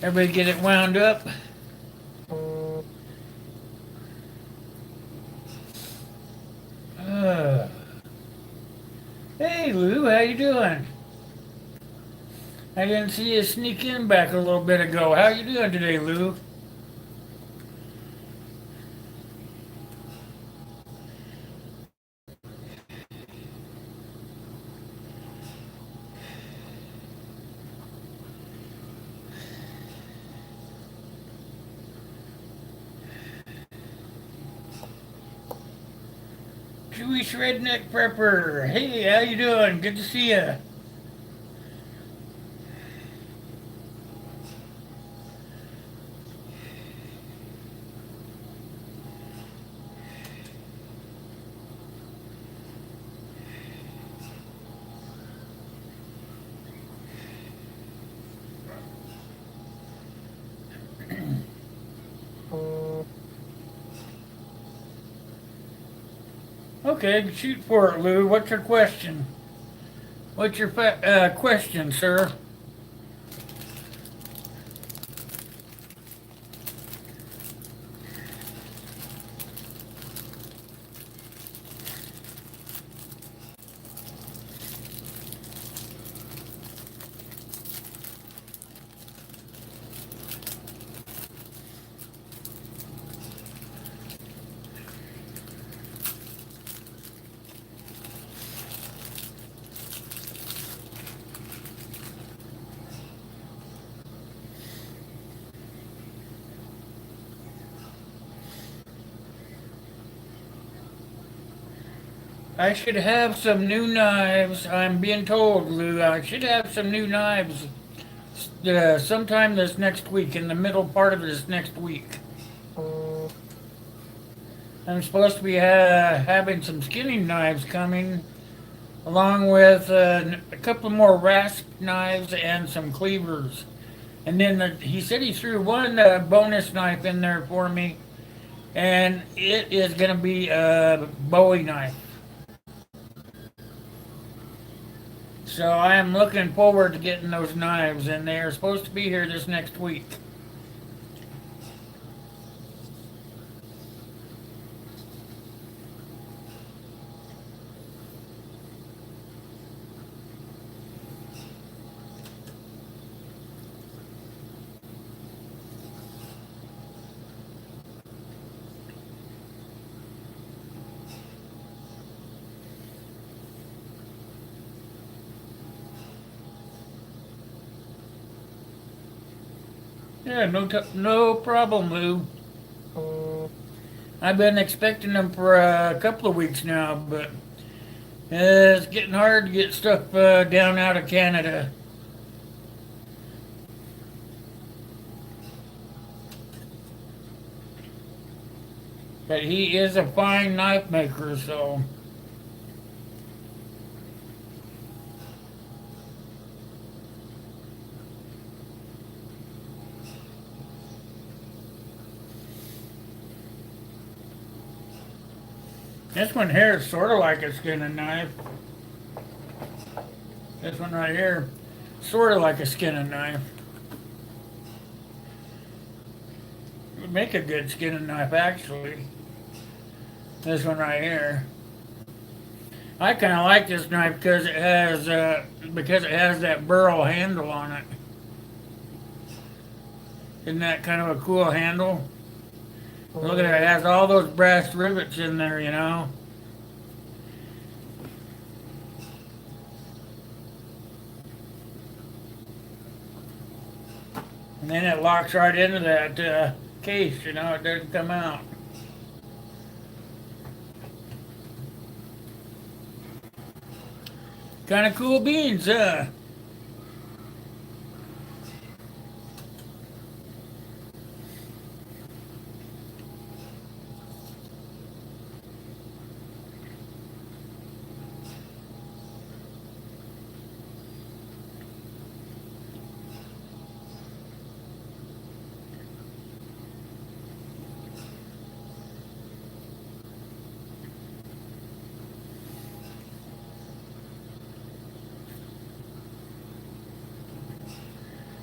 Everybody get it wound up? Hey Lou, how you doing? I didn't see you sneak in back a little bit ago. How you doing today, Lou? Jewish Redneck Prepper. Hey, how you doing? Good to see you. Okay, shoot for it, Lou. What's your question? What's your question, sir? I should have some new knives. I'm being told, Lou. I should have some new knives sometime this next week, in the middle part of this next week. I'm supposed to be having some skinning knives coming, along with a couple more rasp knives and some cleavers. And then he said he threw one bonus knife in there for me, and it is going to be a Bowie knife. So I am looking forward to getting those knives, and they are supposed to be here this next week. Yeah, no problem, Lou. I've been expecting them for a couple of weeks now, but it's getting hard to get stuff down out of Canada. But he is a fine knife maker, so. This one here is sort of like a skinning knife. This one right here, sort of like a skinning knife. It would make a good skinning knife, actually. This one right here. I kind of like this knife because it has that burl handle on it. Isn't that kind of a cool handle? Look at it, it has all those brass rivets in there, you know. And then it locks right into that case, you know, it doesn't come out. Kind of cool beans, huh?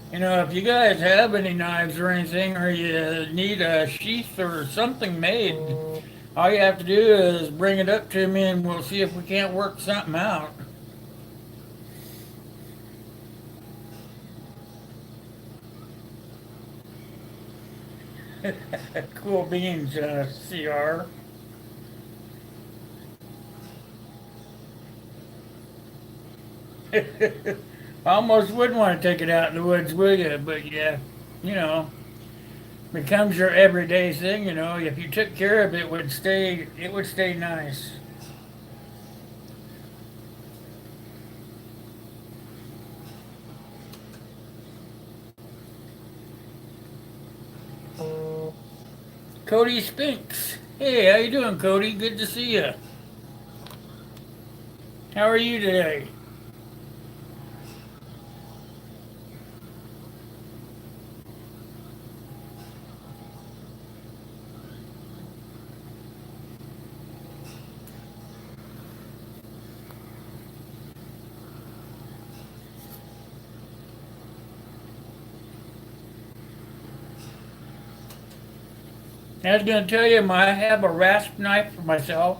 You know, if you guys have any knives or anything, or you need a sheath or something made, all you have to do is bring it up to me and we'll see if we can't work something out. Cool beans, CR. I almost wouldn't want to take it out in the woods with you, but yeah, you know, becomes your everyday thing. You know, if you took care of it, it would stay nice. Cody Spinks. Hey, how you doing, Cody? Good to see you. How are you today? I was going to tell you, I have a rasp knife for myself.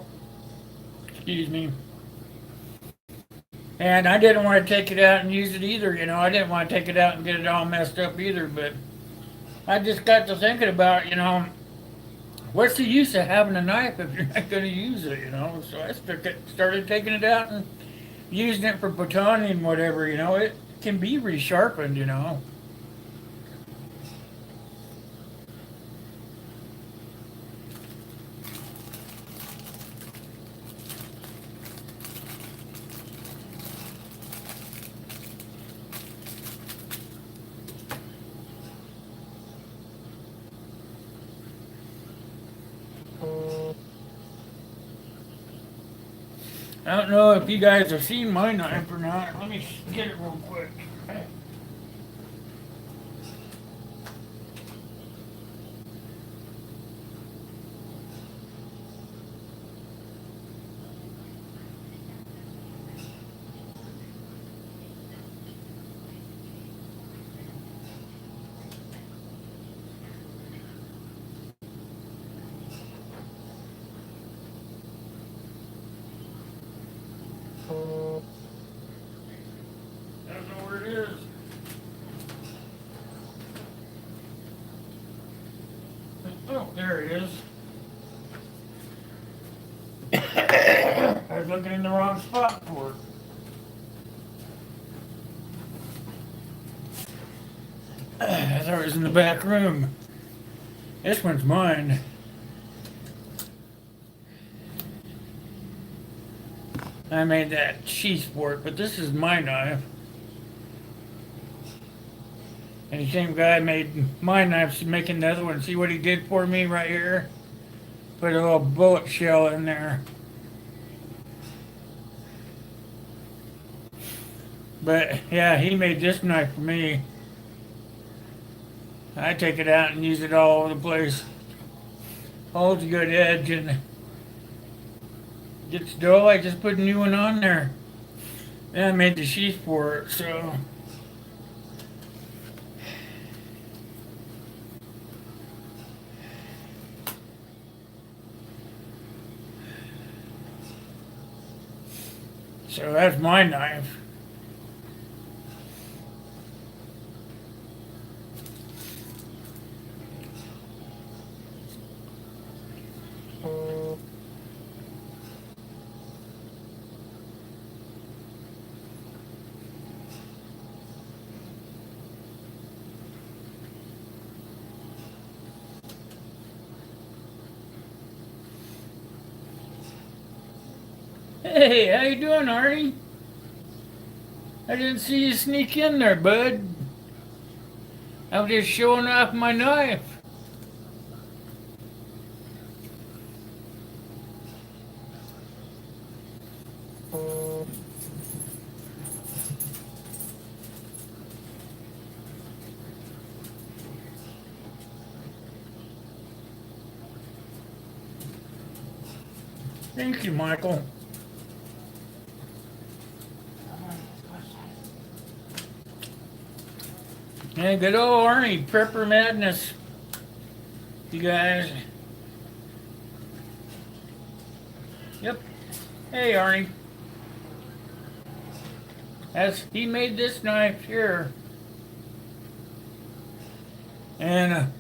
Excuse me. And I didn't want to take it out and use it either, you know. I didn't want to take it out and get it all messed up either, but I just got to thinking about, you know, what's the use of having a knife if you're not going to use it, you know? So I started taking it out and using it for botaning and whatever, you know. It can be resharpened, you know. I don't know if you guys have seen my knife or not. Let me get it real quick. I don't know where it is. Oh, there it is. I was looking in the wrong spot for it. I thought it was in the back room. This one's mine. I made that sheath for it, but this is my knife. And the same guy made my knives, making the other one. See what he did for me right here? Put a little bullet shell in there. But yeah, he made this knife for me. I take it out and use it all over the place. Holds a good edge and gets dull. I just put a new one on there. Then I made the sheath for it, so. So that's my knife. Hey, how you doing, Arnie? I didn't see you sneak in there, bud. I was just showing off my knife. Thank you, Michael. Yeah, good old Arnie, Prepper Madness. You guys. Yep. Hey, Arnie. He made this knife here. And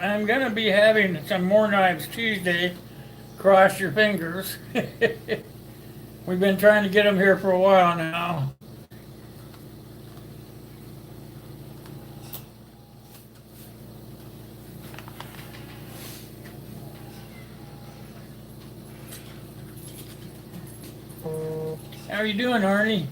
I'm going to be having some more knives Tuesday. Cross your fingers. We've been trying to get them here for a while now. How are you doing, Arnie?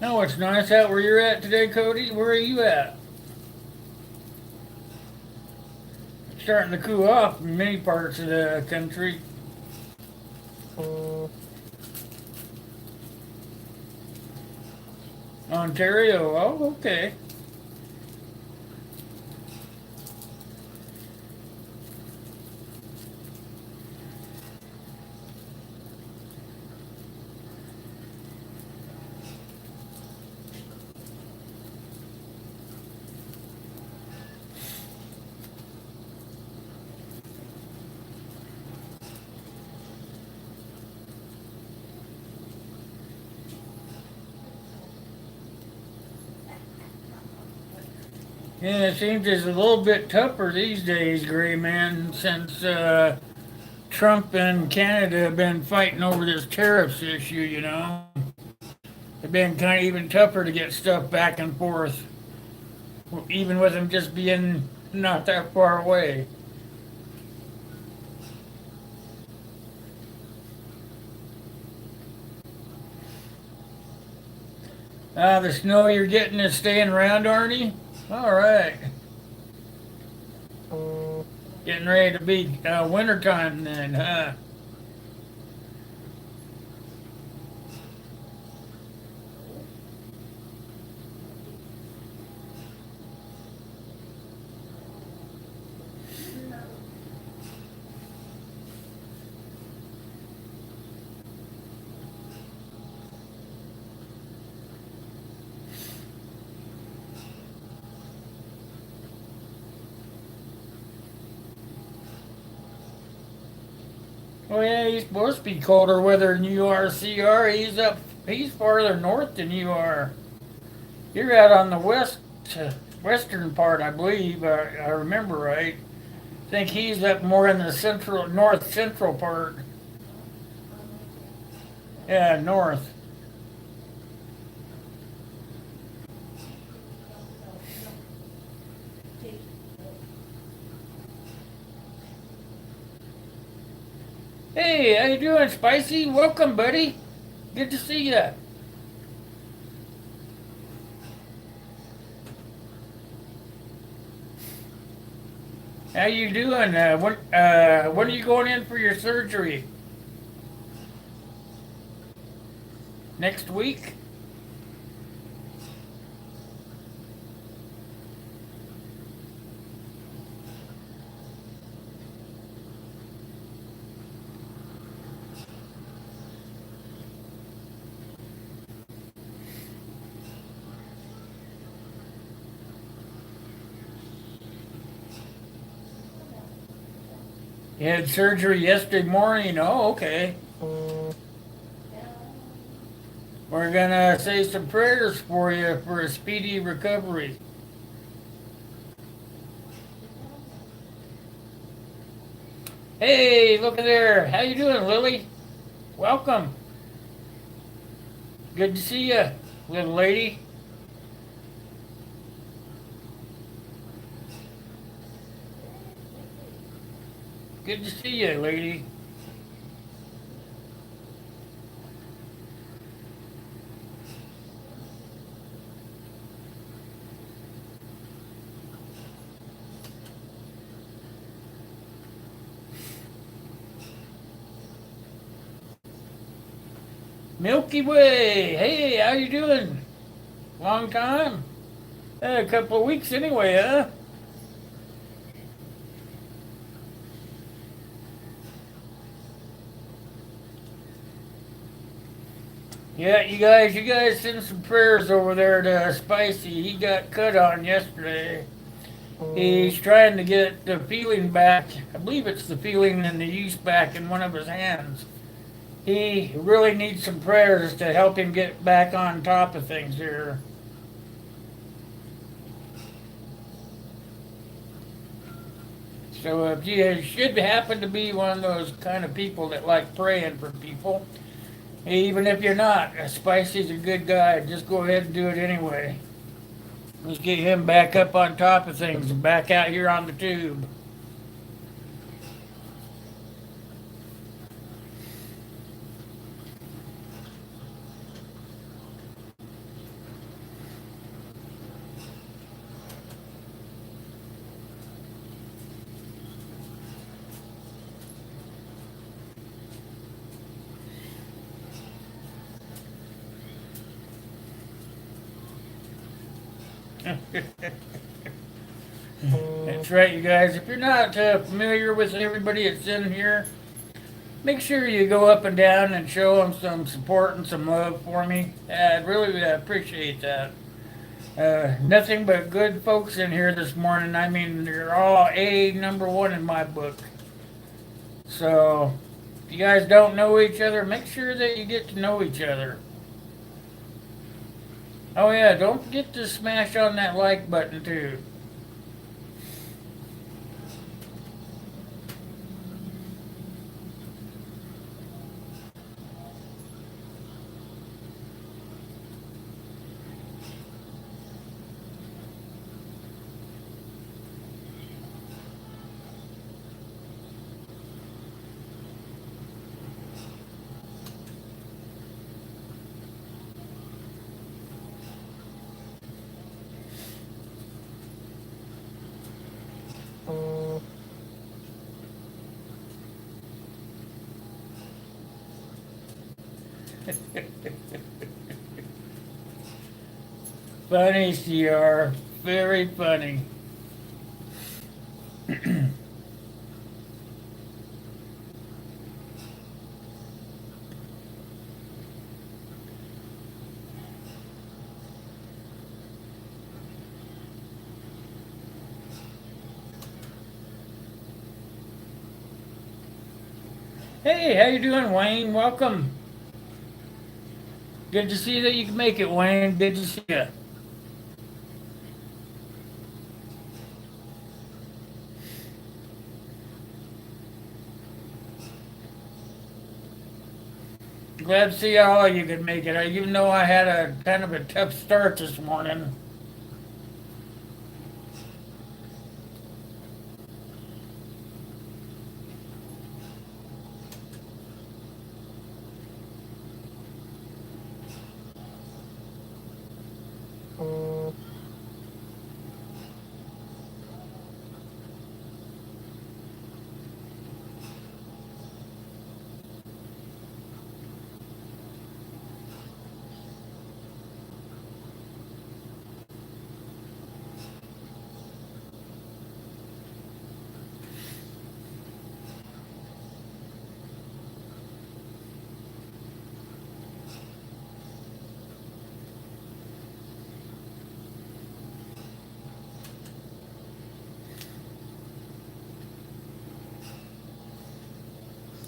Oh, it's nice out where you're at today, Cody. Where are you at? It's starting to cool off in many parts of the country. Ontario. Oh, okay. Yeah, it seems it's a little bit tougher these days, Gray Man, since Trump and Canada have been fighting over this tariffs issue, you know. It's been kind of even tougher to get stuff back and forth, even with them just being not that far away. The snow you're getting is staying around, Arnie? All right. Getting ready to be wintertime then, huh? he's supposed to be colder weather than you are, CR. He's farther north than you are. You're out on the western part, I believe. I remember right. I think he's up more in the north central part. Yeah, north. Hey, how you doing, Spicy? Welcome, buddy. Good to see ya. How you doing? When are you going in for your surgery? Next week? You had surgery yesterday morning. Oh, okay. We're gonna say some prayers for you for a speedy recovery. Hey, look at there. How you doing, Lily? Welcome. Good to see you, little lady. Good to see you, lady. Milky Way. Hey, how you doing? Long time? A couple of weeks anyway, huh? Yeah, you guys send some prayers over there to Spicy. He got cut on yesterday. He's trying to get the feeling back. I believe it's the feeling and the use back in one of his hands. He really needs some prayers to help him get back on top of things here. So if you should happen to be one of those kind of people that like praying for people, even if you're not, Spicy's a good guy. Just go ahead and do it anyway. Let's get him back up on top of things and back out here on the tube. That's right, you guys. If you're not familiar with everybody that's in here, make sure you go up and down and show them some support and some love for me. I'd really appreciate that. Nothing but good folks in here this morning. I mean, they're all number one in my book. So, if you guys don't know each other, make sure that you get to know each other. Oh yeah, don't forget to smash on that like button too. Funny, CR. Very funny. Hey, how you doing, Wayne? Welcome. Good to see that you can make it, Wayne. Good to see you. Glad to see all of you could make it. Even though I had a kind of a tough start this morning.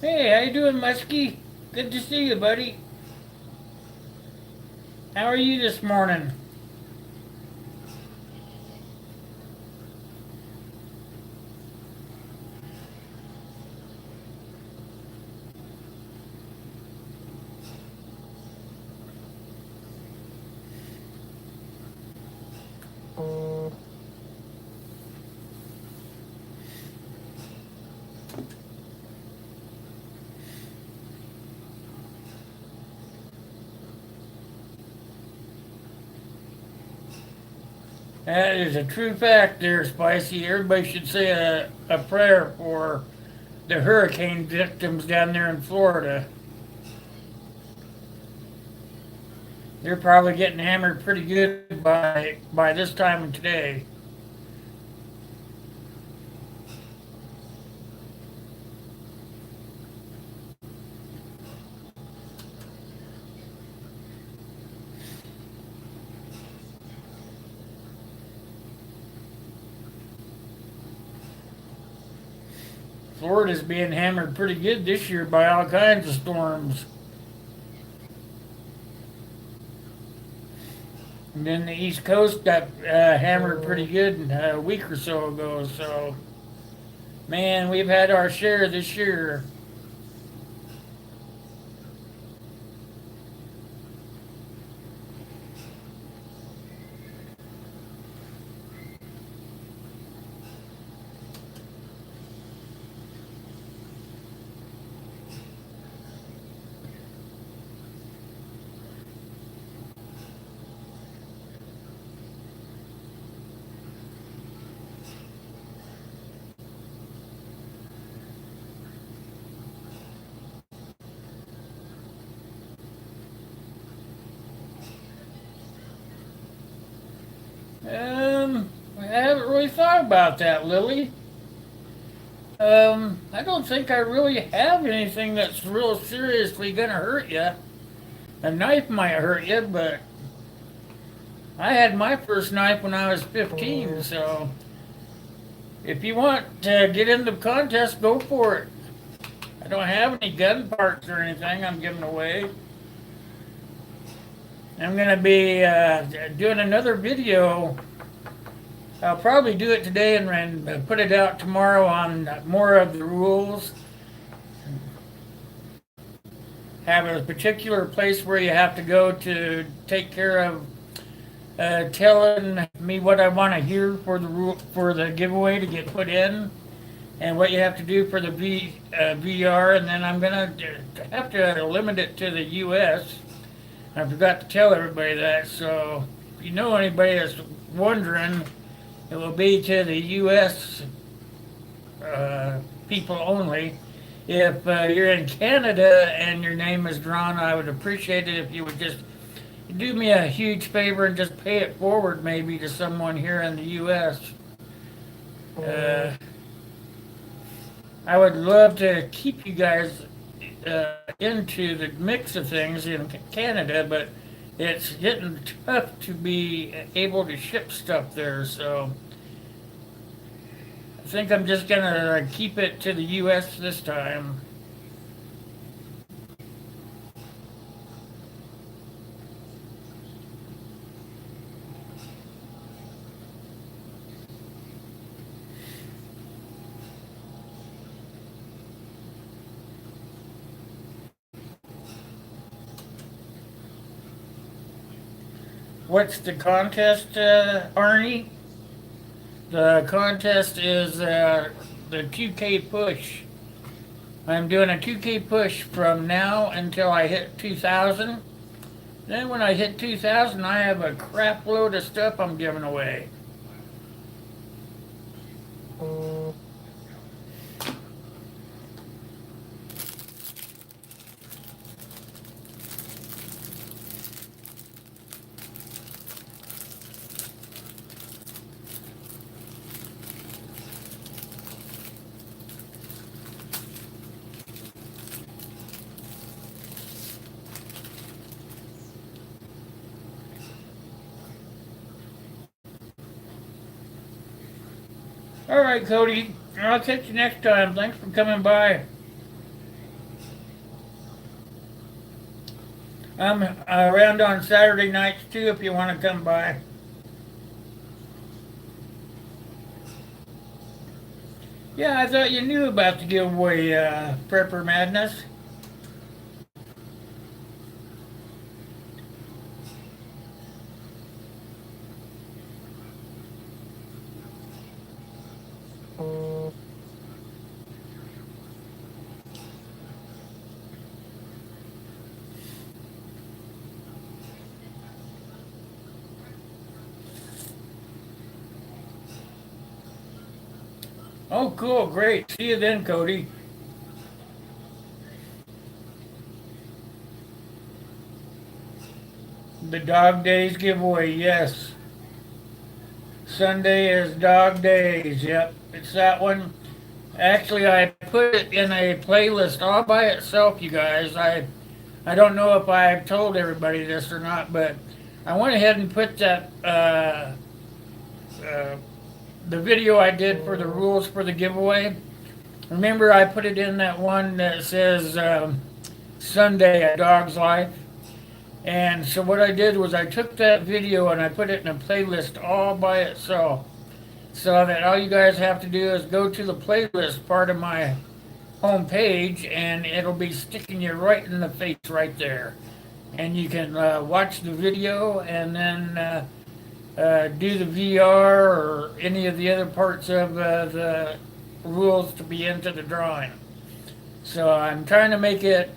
Hey, how you doing, Muskie? Good to see you, buddy. How are you this morning? That is a true fact there, Spicy. Everybody should say a prayer for the hurricane victims down there in Florida. They're probably getting hammered pretty good by this time of today. Florida's being hammered pretty good this year by all kinds of storms. And then the East Coast got hammered pretty good a week or so ago. So, man, we've had our share this year. I haven't really thought about that, Lily. I don't think I really have anything that's real seriously gonna hurt you. A knife might hurt you, but I had my first knife when I was 15, so if you want to get in the contest, go for it. I don't have any gun parts or anything I'm giving away. I'm gonna be doing another video. I'll probably do it today and put it out tomorrow on more of the rules. Have a particular place where you have to go to take care of telling me what I want to hear for the giveaway to get put in, and what you have to do for the VR. And then I'm gonna have to limit it to the U.S. I forgot to tell everybody that. So if you know anybody that's wondering, it will be to the U.S. People only. If you're in Canada and your name is drawn, I would appreciate it if you would just do me a huge favor and just pay it forward maybe to someone here in the U.S. I would love to keep you guys into the mix of things in Canada, but it's getting tough to be able to ship stuff there, so I think I'm just gonna keep it to the U.S. this time. What's the contest, Arnie? The contest is the 2K push. I'm doing a 2K push from now until I hit 2,000. Then when I hit 2,000, I have a crap load of stuff I'm giving away. All right, Cody. I'll catch you next time. Thanks for coming by. I'm around on Saturday nights too if you want to come by. Yeah, I thought you knew about the giveaway, Prepper Madness. Oh, cool, great. See you then, Cody. The Dog Days giveaway, yes. Sunday is Dog Days, yep. It's that one. Actually, I put it in a playlist all by itself, you guys. I don't know if I've told everybody this or not, but I went ahead and put that uh, the video I did for the rules for the giveaway. Remember, I put it in that one that says Sunday, A Dog's Life. And so what I did was I took that video and I put it in a playlist all by itself. So that all you guys have to do is go to the playlist part of my home page and it'll be sticking you right in the face right there. And you can watch the video and then do the VR or any of the other parts of the rules to be into the drawing. So I'm trying to make it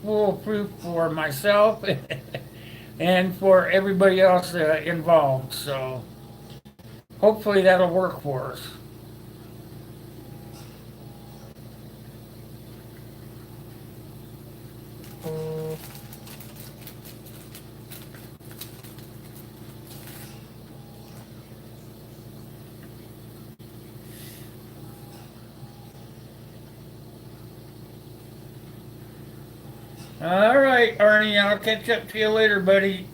foolproof for myself and for everybody else involved. So hopefully that'll work for us. All right, Arnie, I'll catch up to you later, buddy.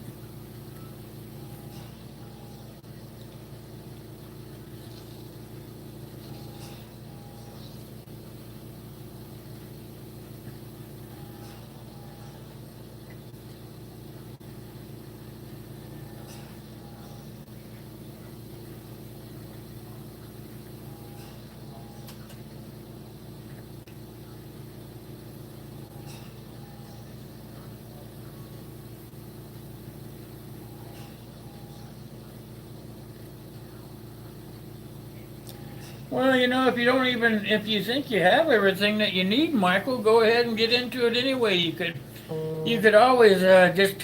Well, if you think you have everything that you need, Michael, go ahead and get into it anyway. You could always just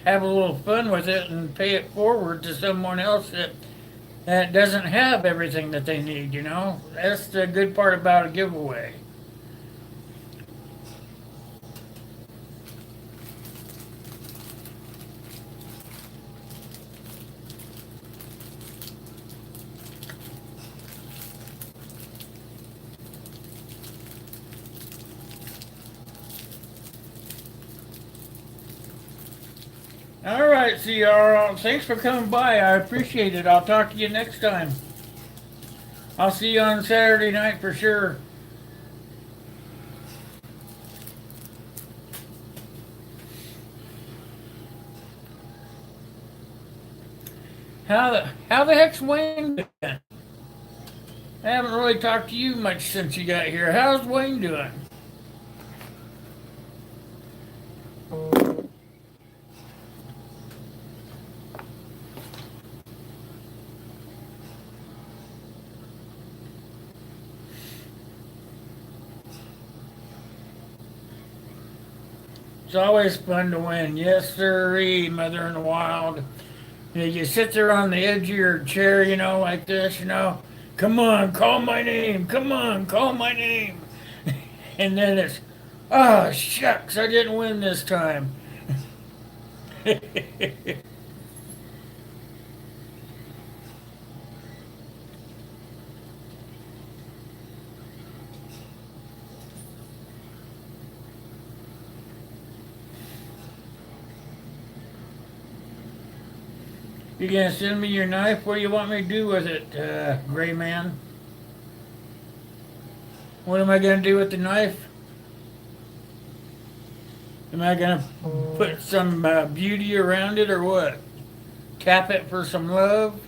have a little fun with it and pay it forward to someone else that doesn't have everything that they need. That's the good part about a giveaway. All right, CR. Thanks for coming by. I appreciate it. I'll talk to you next time. I'll see you on Saturday night for sure. How the heck's Wayne doing? I haven't really talked to you much since you got here. How's Wayne doing? It's always fun to win. Yes, sirree, Mother in the Wild. You sit there on the edge of your chair, like this, Come on, call my name. Come on, call my name. And then it's, oh, shucks, I didn't win this time. You gonna send me your knife? What do you want me to do with it, gray man? What am I gonna do with the knife? Am I gonna put some beauty around it or what? Tap it for some love?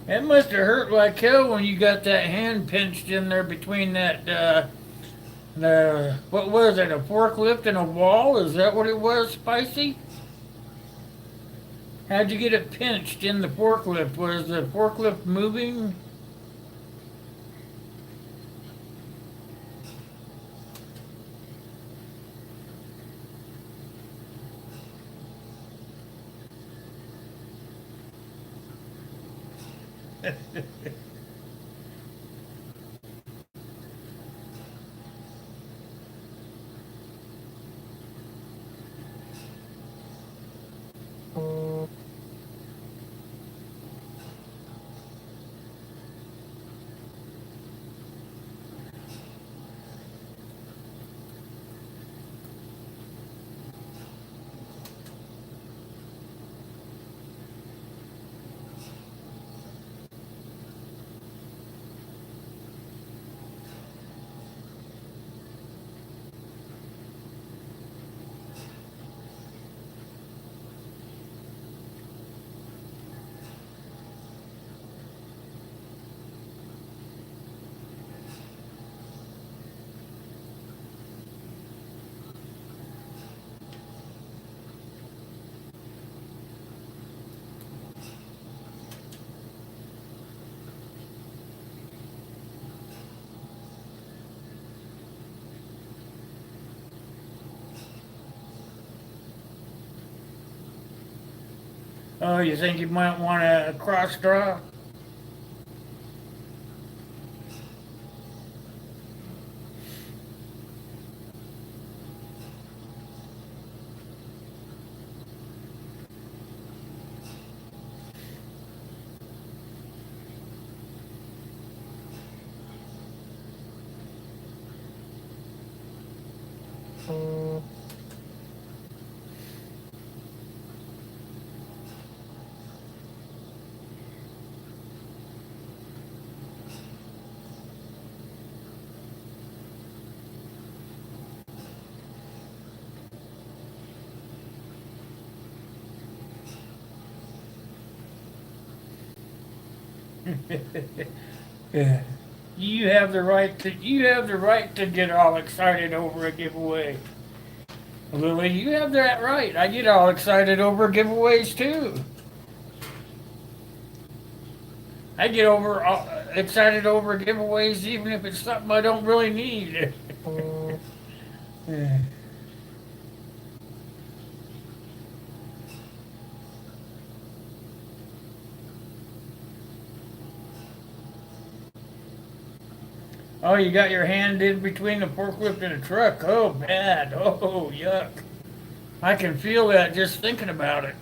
It must have hurt like hell when you got that hand pinched in there between that, what was it, a forklift and a wall? Is that what it was, Spicy? How'd you get it pinched in the forklift? Was the forklift moving? Oh, you think you might want a cross draw? Yeah. You have the right to get all excited over a giveaway. Lily, you have that right. I get all excited over giveaways too. I get excited over giveaways even if it's something I don't really need. Yeah. Oh, you got your hand in between the forklift and the truck. Oh, bad. Oh, yuck. I can feel that just thinking about it.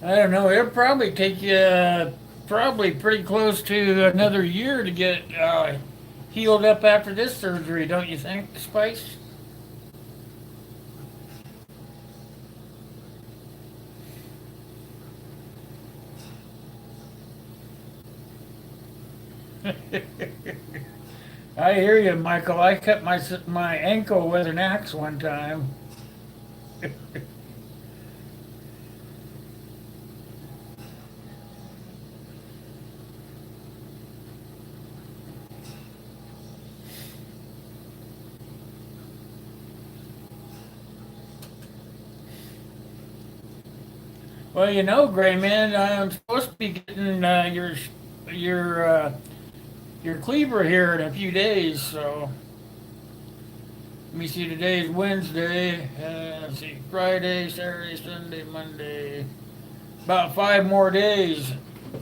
I don't know. It'll probably take you probably pretty close to another year to get healed up after this surgery, don't you think, Spice? I hear you, Michael. I cut my ankle with an axe one time. Well, you know, Gray Man, I'm supposed to be getting your your cleaver here in a few days. So let me see. Today's Wednesday. Let's see, Friday, Saturday, Sunday, Monday. About 5 more days.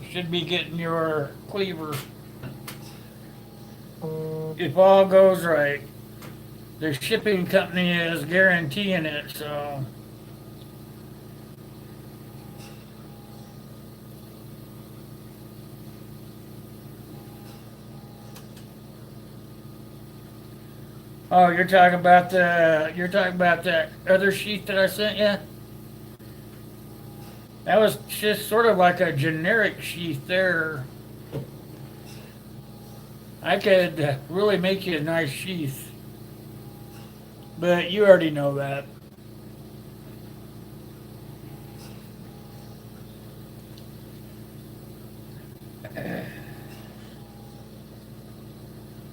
Should be getting your cleaver if all goes right. The shipping company is guaranteeing it. So. Oh, you're talking about that other sheet that I sent you? That was just sort of like a generic sheath there. I could really make you a nice sheath, but you already know that.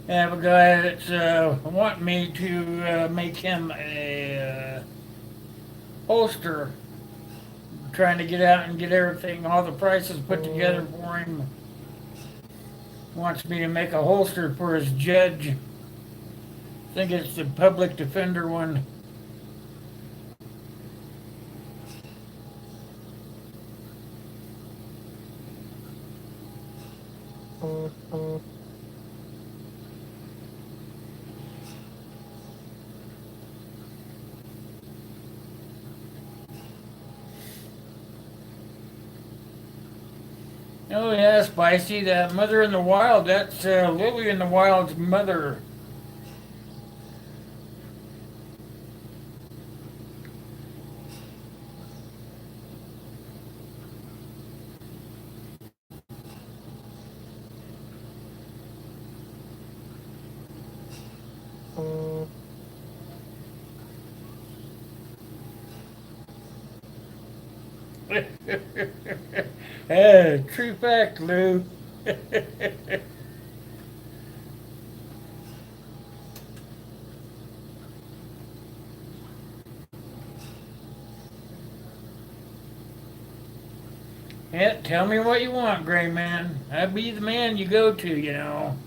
I have a guy that's wanting me to make him a holster. Trying to get out and get everything, all the prices put together for him. Wants me to make a holster for his judge. I think it's the public defender one. Oh yeah, Spicy, that mother in the wild, that's Lily in the Wild's mother. True fact, Lou. Yeah, tell me what you want, Gray Man. I'd be the man you go to, you know.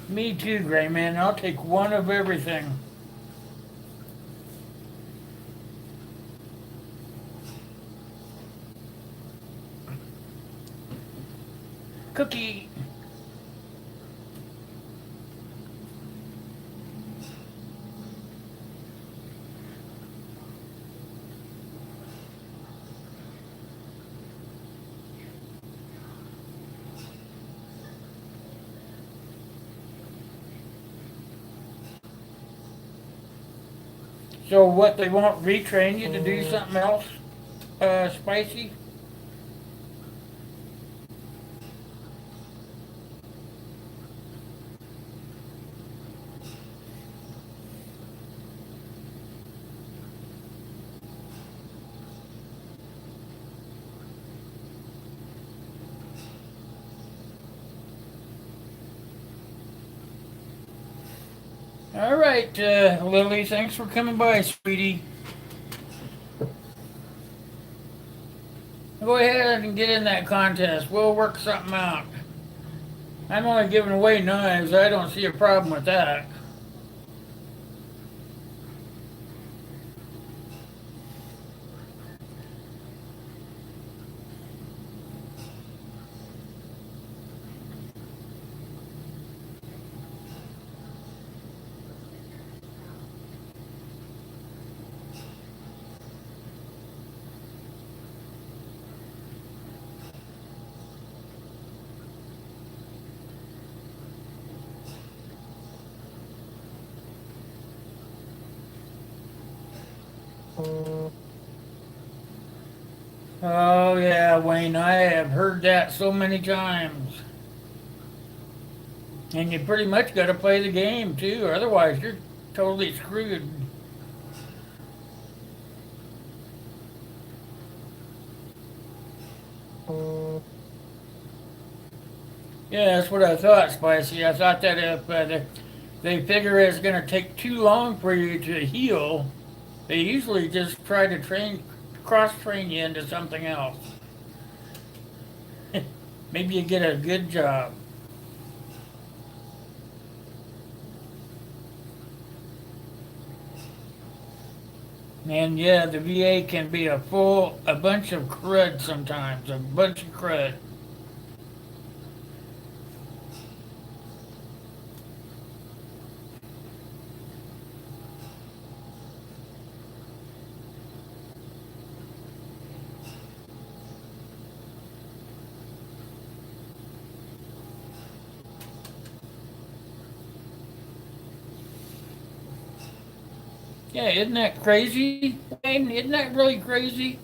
Me too, Gray Man. I'll take one of everything. Cookie. So what, they won't retrain you to do something else, Spicy? All right, Lily, thanks for coming by, sweetie. Go ahead and get in that contest. We'll work something out. I'm only giving away knives. I don't see a problem with that. Oh yeah, Wayne, I have heard that so many times. And you pretty much got to play the game too, otherwise you're totally screwed. Yeah, that's what I thought, Spicy. I thought that if they figure it's going to take too long for you to heal, they usually just try to cross train you into something else. Maybe you get a good job. And yeah, the VA can be a bunch of crud sometimes, a bunch of crud. Yeah, isn't that crazy, Wayne? Isn't that really crazy?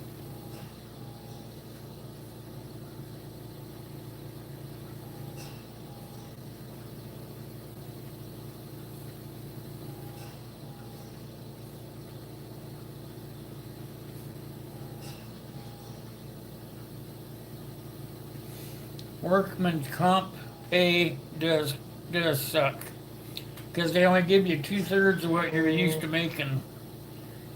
Workman's comp pay does suck because they only give you 2/3 of what you're used to making,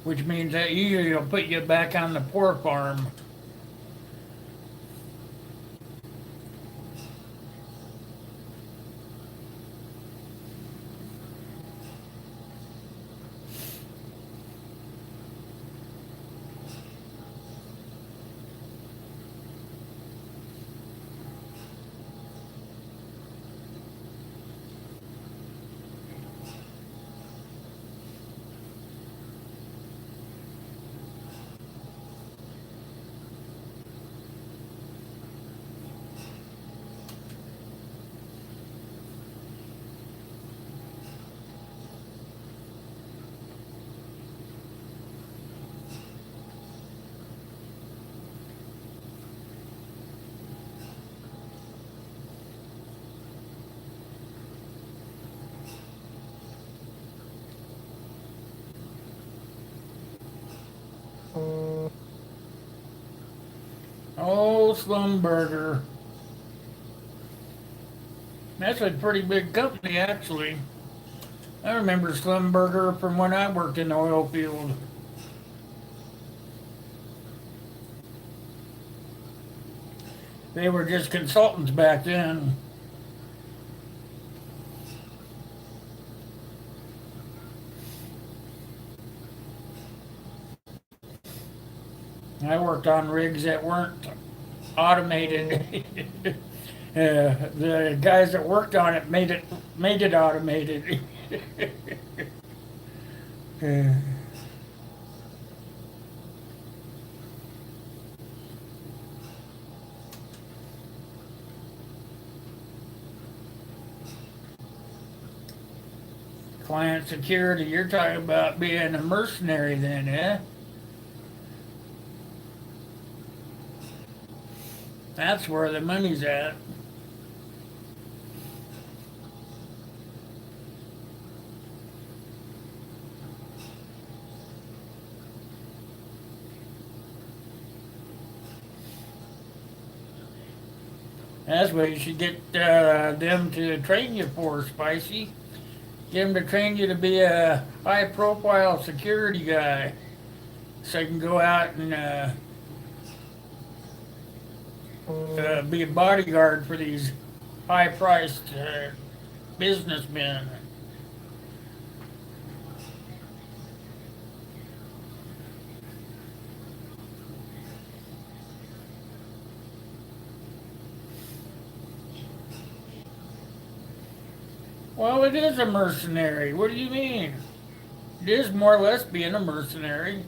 which means that usually will put you back on the poor farm. Oh, Slumberger. That's a pretty big company, actually. I remember Slumberger from when I worked in the oil field. They were just consultants back then. I worked on rigs that weren't automated. The guys that worked on it made it automated. Uh, Client security, you're talking about being a mercenary then, eh? That's where the money's at. That's what you should get them to train you for, Spicy. Get them to train you to be a high profile security guy so you can go out and be a bodyguard for these high priced businessmen. Well, it is a mercenary. What do you mean? It is more or less being a mercenary.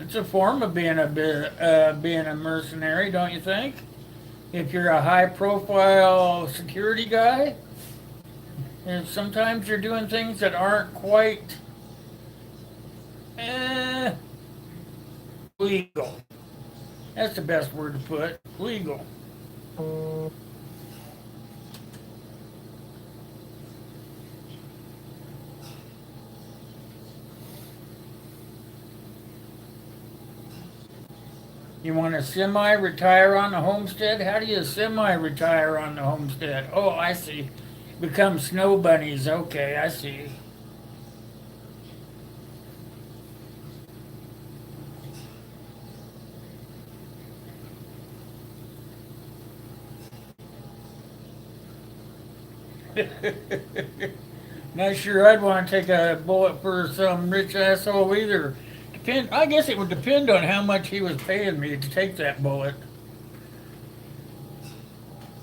It's a form of being a mercenary, don't you think? If you're a high-profile security guy, and sometimes you're doing things that aren't quite eh, legal. That's the best word to put. Legal. You want to semi-retire on the homestead? How do you semi-retire on the homestead? Oh, I see. Become snow bunnies. Okay, I see. Not sure I'd want to take a bullet for some rich asshole either. I guess it would depend on how much he was paying me to take that bullet.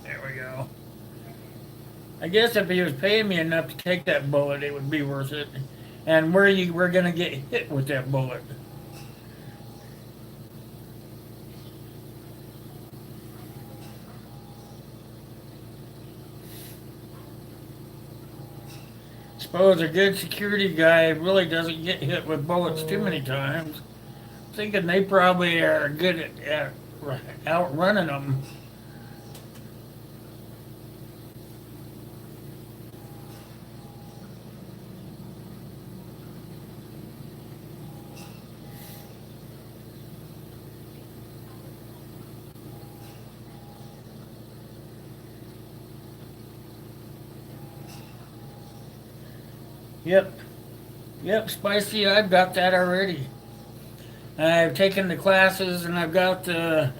There we go. I guess if he was paying me enough to take that bullet, it would be worth it. And where you were gonna get hit with that bullet. Suppose a good security guy really doesn't get hit with bullets too many times. Thinking they probably are good at outrunning them. Yep. Yep, Spicy, I've got that already. I've taken the classes and I've got the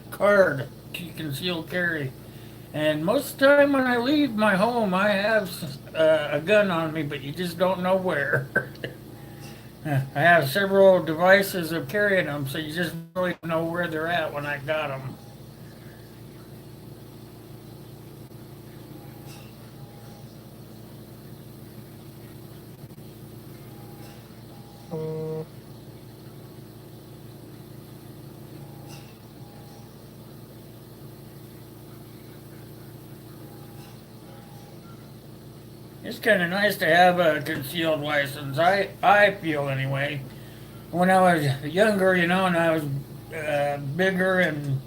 card to conceal carry. And most of the time when I leave my home, I have a gun on me, but you just don't know where. I have several devices of carrying them, so you just really don't know where they're at when I got them. It's kind of nice to have a concealed license. I feel anyway. When I was younger, and I was bigger and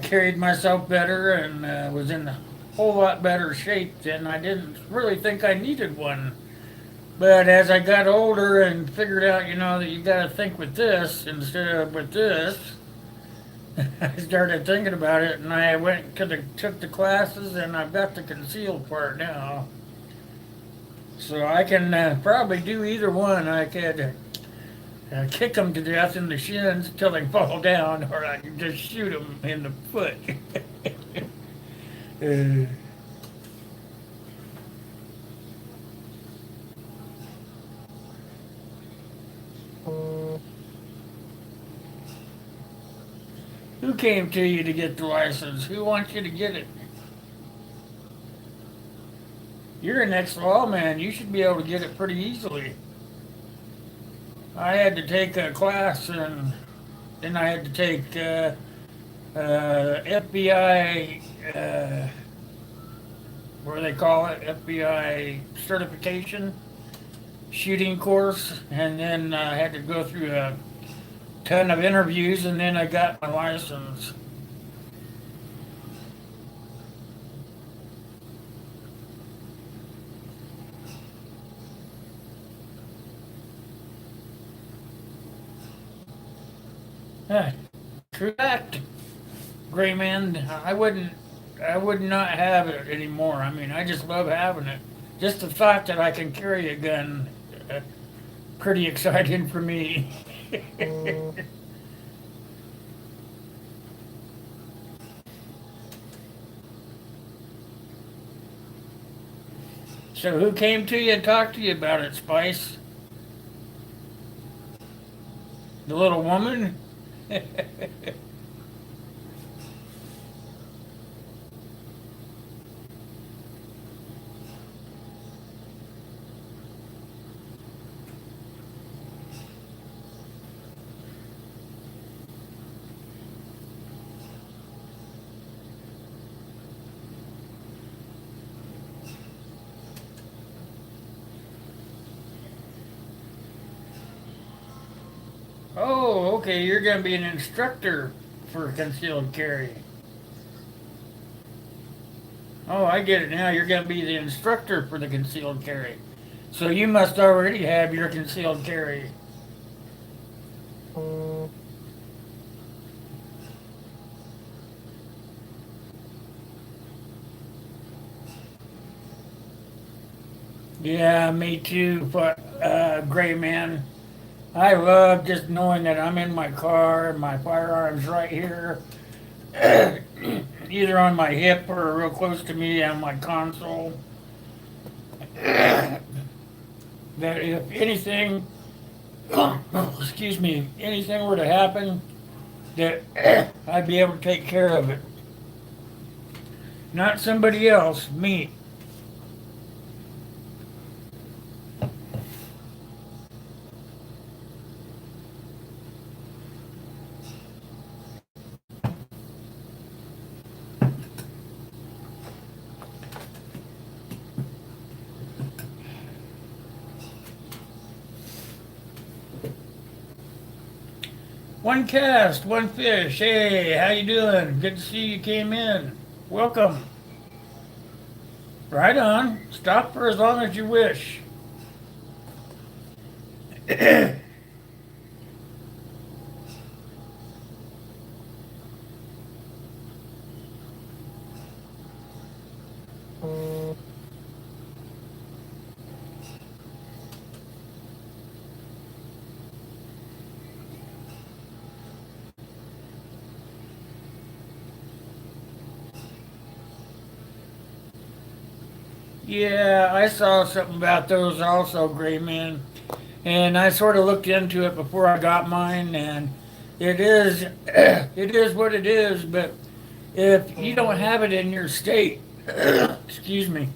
carried myself better and was in a whole lot better shape, then I didn't really think I needed one. But as I got older and figured out, that you got to think with this instead of with this, I started thinking about it, and I took the classes, and I've got the concealed part now. So I can probably do either one. I could kick them to death in the shins until they fall down, or I can just shoot them in the foot. uh, who came to you to get the license? Who wants you to get it? You're an ex-lawman. You should be able to get it pretty easily. I had to take a class, and then I had to take FBI, what do they call it? FBI certification shooting course, and then I had to go through a ton of interviews, and then I got my license. Ah, correct, Gray Man. I would not have it anymore. I mean, I just love having it. Just the thought that I can carry a gun, pretty exciting for me. So who came to you and talked to you about it, Spice? The little woman? okay, you're gonna be an instructor for concealed carry. Oh, I get it now. You're gonna be the instructor for the concealed carry. So you must already have your concealed carry. Yeah, me too, but gray man. I love just knowing that I'm in my car and my firearm's right here, either on my hip or real close to me on my console. That if anything, excuse me, anything were to happen, that I'd be able to take care of it. Not somebody else, me. One cast, one fish. Hey, how you doing? Good to see you came in. Welcome. Right on. Stop for as long as you wish. Yeah, I saw something about those also, Gray Man. And I sort of looked into it before I got mine, and it is, it is what it is. But if you don't have it in your state, excuse me,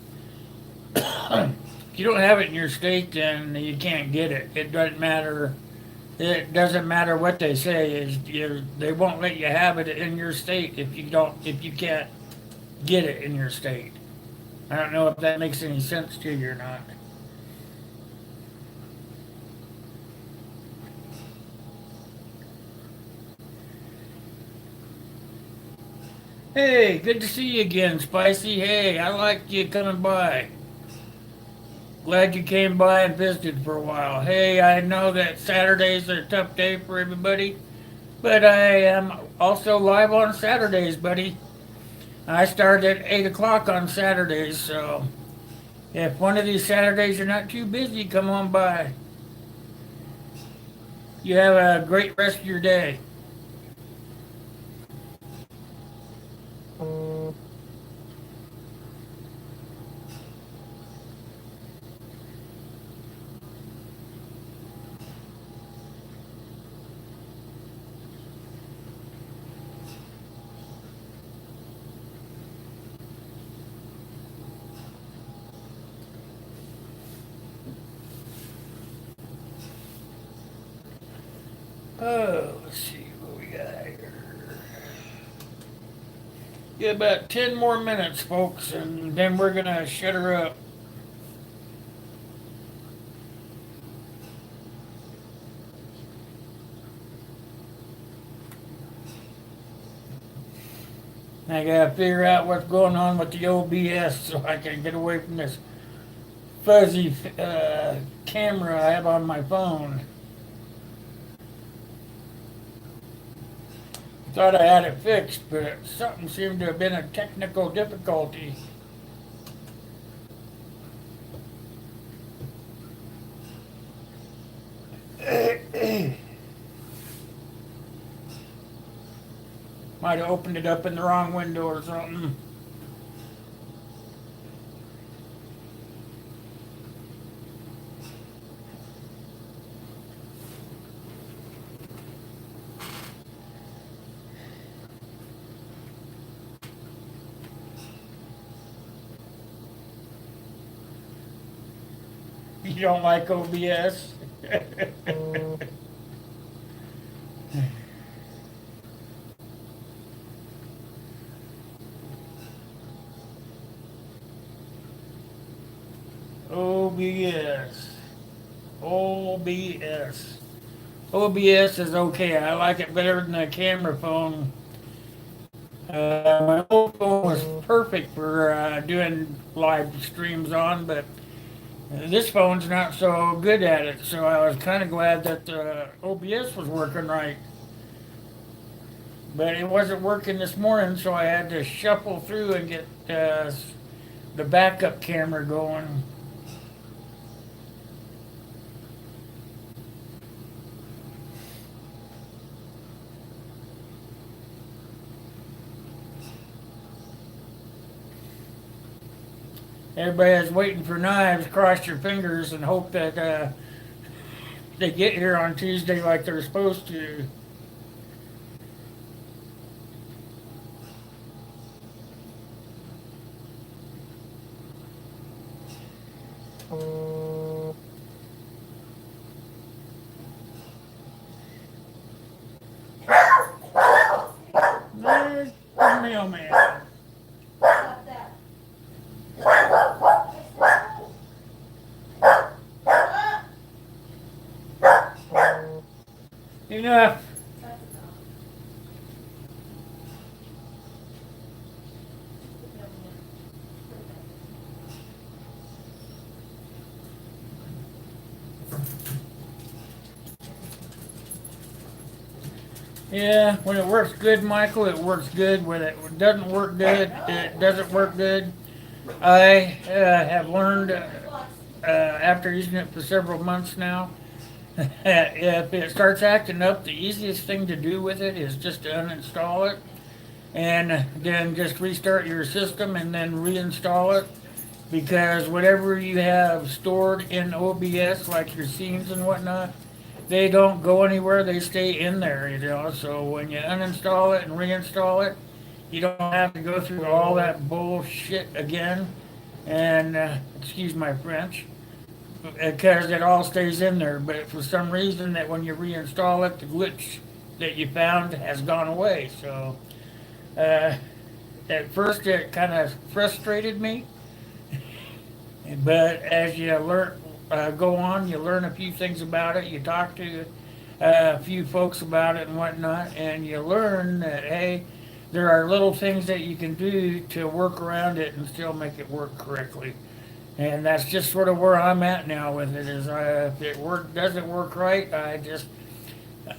if you don't have it in your state, then you can't get it. It doesn't matter. It doesn't matter what they say. They won't let you have it in your state if you can't get it in your state. I don't know if that makes any sense to you or not. Hey, good to see you again, Spicy. Hey, I liked you coming by. Glad you came by and visited for a while. Hey, I know that Saturdays are a tough day for everybody, but I am also live on Saturdays, buddy. I start at 8 o'clock on Saturdays, so if one of these Saturdays you're not too busy, come on by. You have a great rest of your day. Oh, let's see what we got here. Yeah, about 10 more minutes, folks, and then we're gonna shut her up. I gotta figure out what's going on with the OBS so I can get away from this fuzzy camera I have on my phone. Thought I had it fixed, but something seemed to have been a technical difficulty. Might have opened it up in the wrong window or something. You don't like OBS? OBS. OBS. OBS is okay. I like it better than the camera phone. My old phone was perfect for doing live streams on, but this phone's not so good at it. So I was kind of glad that the OBS was working right. But it wasn't working this morning, so I had to shuffle through and get the backup camera going. Everybody's waiting for knives. Cross your fingers and hope that they get here on Tuesday like they're supposed to. There's the mailman. Enough. Yeah, when it works good, Michael, it works good. When it doesn't work good, it doesn't work good. I have learned after using it for several months now, if it starts acting up, the easiest thing to do with it is just to uninstall it and then just restart your system and then reinstall it. Because whatever you have stored in OBS, like your scenes and whatnot, they don't go anywhere, they stay in there, you know. So when you uninstall it and reinstall it, you don't have to go through all that bullshit again. And excuse my French, because it all stays in there. But for some reason, that when you reinstall it, the glitch that you found has gone away. So at first, it kind of frustrated me. But as you go on, you learn a few things about it. You talk to a few folks about it and whatnot, and you learn that, hey, there are little things that you can do to work around it and still make it work correctly. And that's just sort of where I'm at now with it. Is if it doesn't work right, I just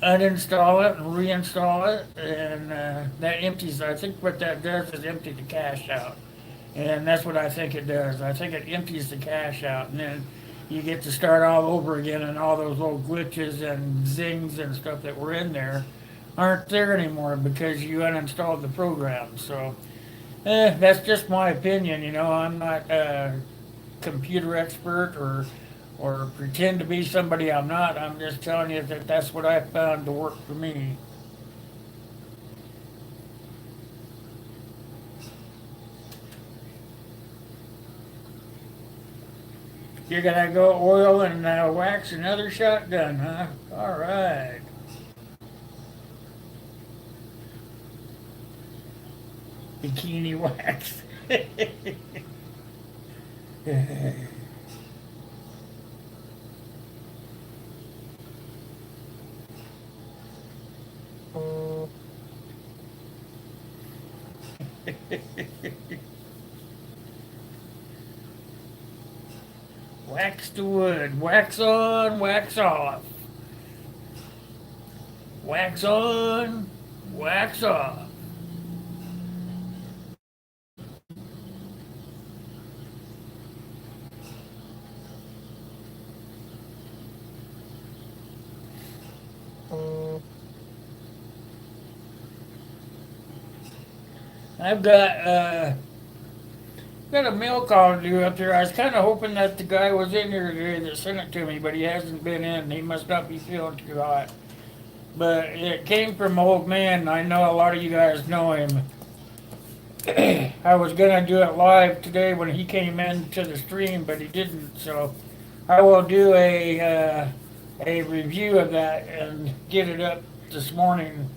uninstall it and reinstall it, and that empties. I think what that does is empty the cache out. And that's what I think it does. I think it empties the cache out, and then you get to start all over again, and all those little glitches and zings and stuff that were in there aren't there anymore because you uninstalled the program. So that's just my opinion. You know, I'm not a computer expert or pretend to be somebody I'm not. I'm just telling you that that's what I found to work for me. You're gonna go oil and wax another shotgun, huh? All right. Bikini wax. Wax the wood. Wax on, wax off. Wax on, wax off. I've got a mail call to do up there. I was kind of hoping that the guy was in here today that sent it to me, but he hasn't been in. He must not be feeling too hot. But it came from Old Man. I know a lot of you guys know him. I was gonna do it live today when he came into the stream, but he didn't. So I will do a review of that and get it up this morning.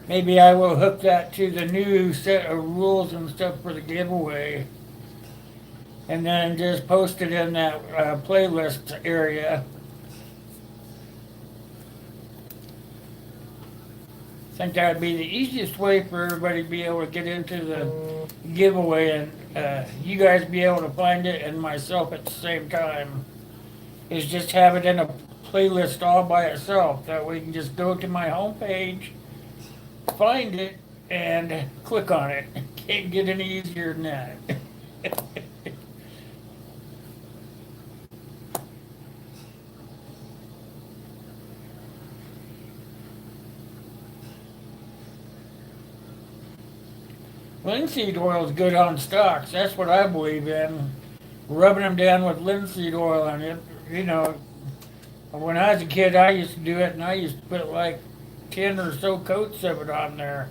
Maybe I will hook that to the new set of rules and stuff for the giveaway, and then just post it in that playlist area. think that would be the easiest way for everybody to be able to get into the giveaway and you guys be able to find it and myself at the same time. Is just have it in a playlist all by itself. That way you can just go to my homepage, find it, and click on it. Can't get any easier than that. Linseed oil is good on stocks. That's what I believe in. Rubbing them down with linseed oil and it, you know, when I was a kid, I used to do it, and I used to put like 10 or so coats of it on there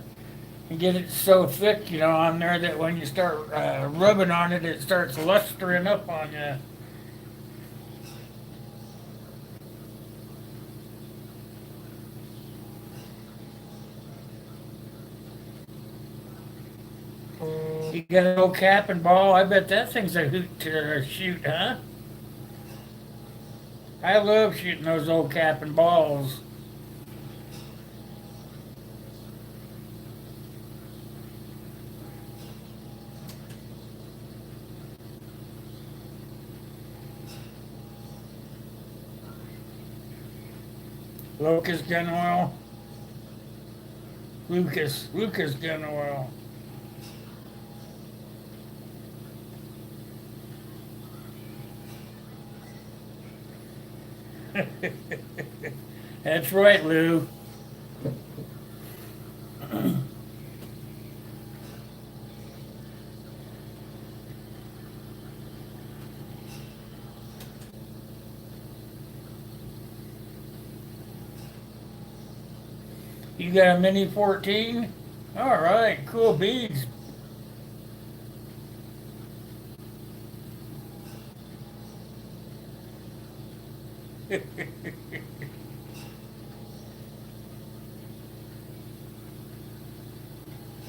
and get it so thick, you know, on there that when you start rubbing on it, it starts lustering up on you. You got an old cap and ball. I bet that thing's a hoot to shoot, huh? I love shooting those old cap and balls. Locust gun oil. Lucas gun oil. That's right, Lou. You got a Mini 14? All right, cool beads.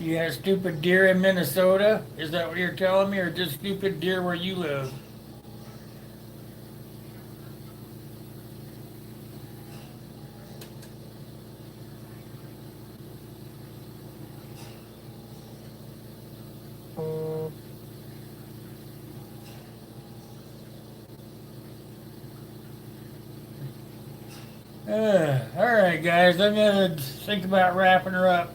You got stupid deer in Minnesota? Is that what you're telling me, or just stupid deer where you live? All right, guys, I'm gonna think about wrapping her up.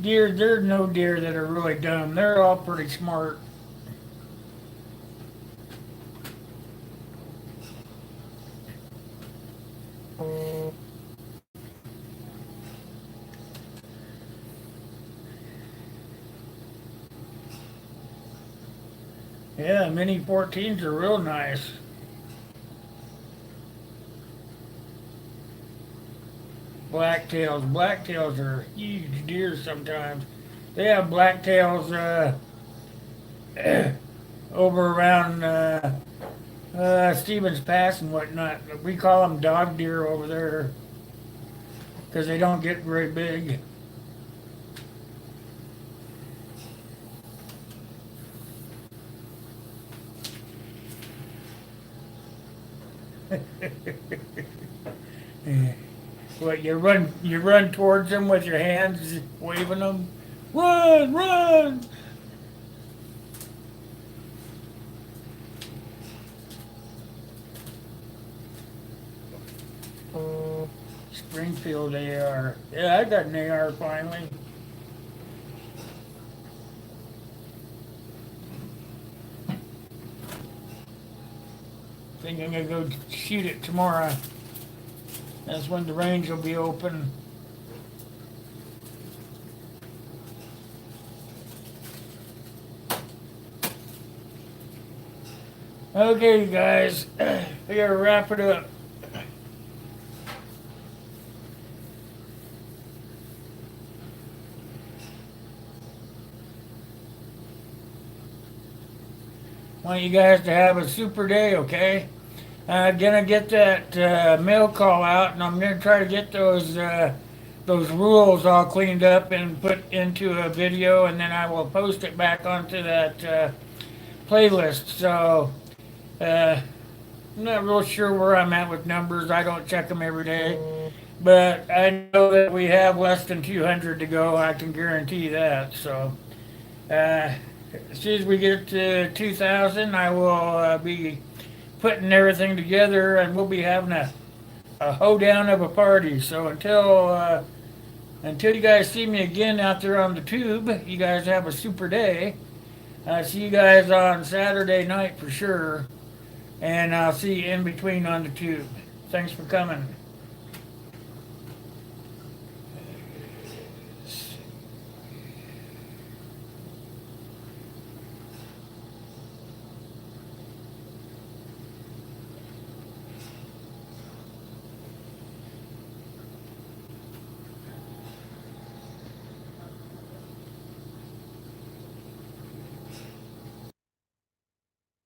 Deer, there's no deer that are really dumb. They're all pretty smart. Yeah, Mini 14s are real nice. Blacktails. Blacktails are huge deer sometimes. They have blacktails over around Stevens Pass and whatnot. We call them dog deer over there because they don't get very big. What, you run towards them with your hands waving them? Run, run! Springfield AR. Yeah, I got an AR finally. Think I'm gonna go shoot it tomorrow. That's when the range will be open. Okay, guys, we gotta wrap it up. Want you guys to have a super day, okay? I'm gonna get that mail call out, and I'm gonna try to get those rules all cleaned up and put into a video, and then I will post it back onto that playlist. So I'm not real sure where I'm at with numbers. I don't check them every day. But I know that we have less than 200 to go. I can guarantee that. So, as soon as we get to 2,000, I will be putting everything together, and we'll be having a hoedown of a party. So until you guys see me again out there on the tube, you guys have a super day. See you guys on Saturday night for sure, and I'll see you in between on the tube. Thanks for coming.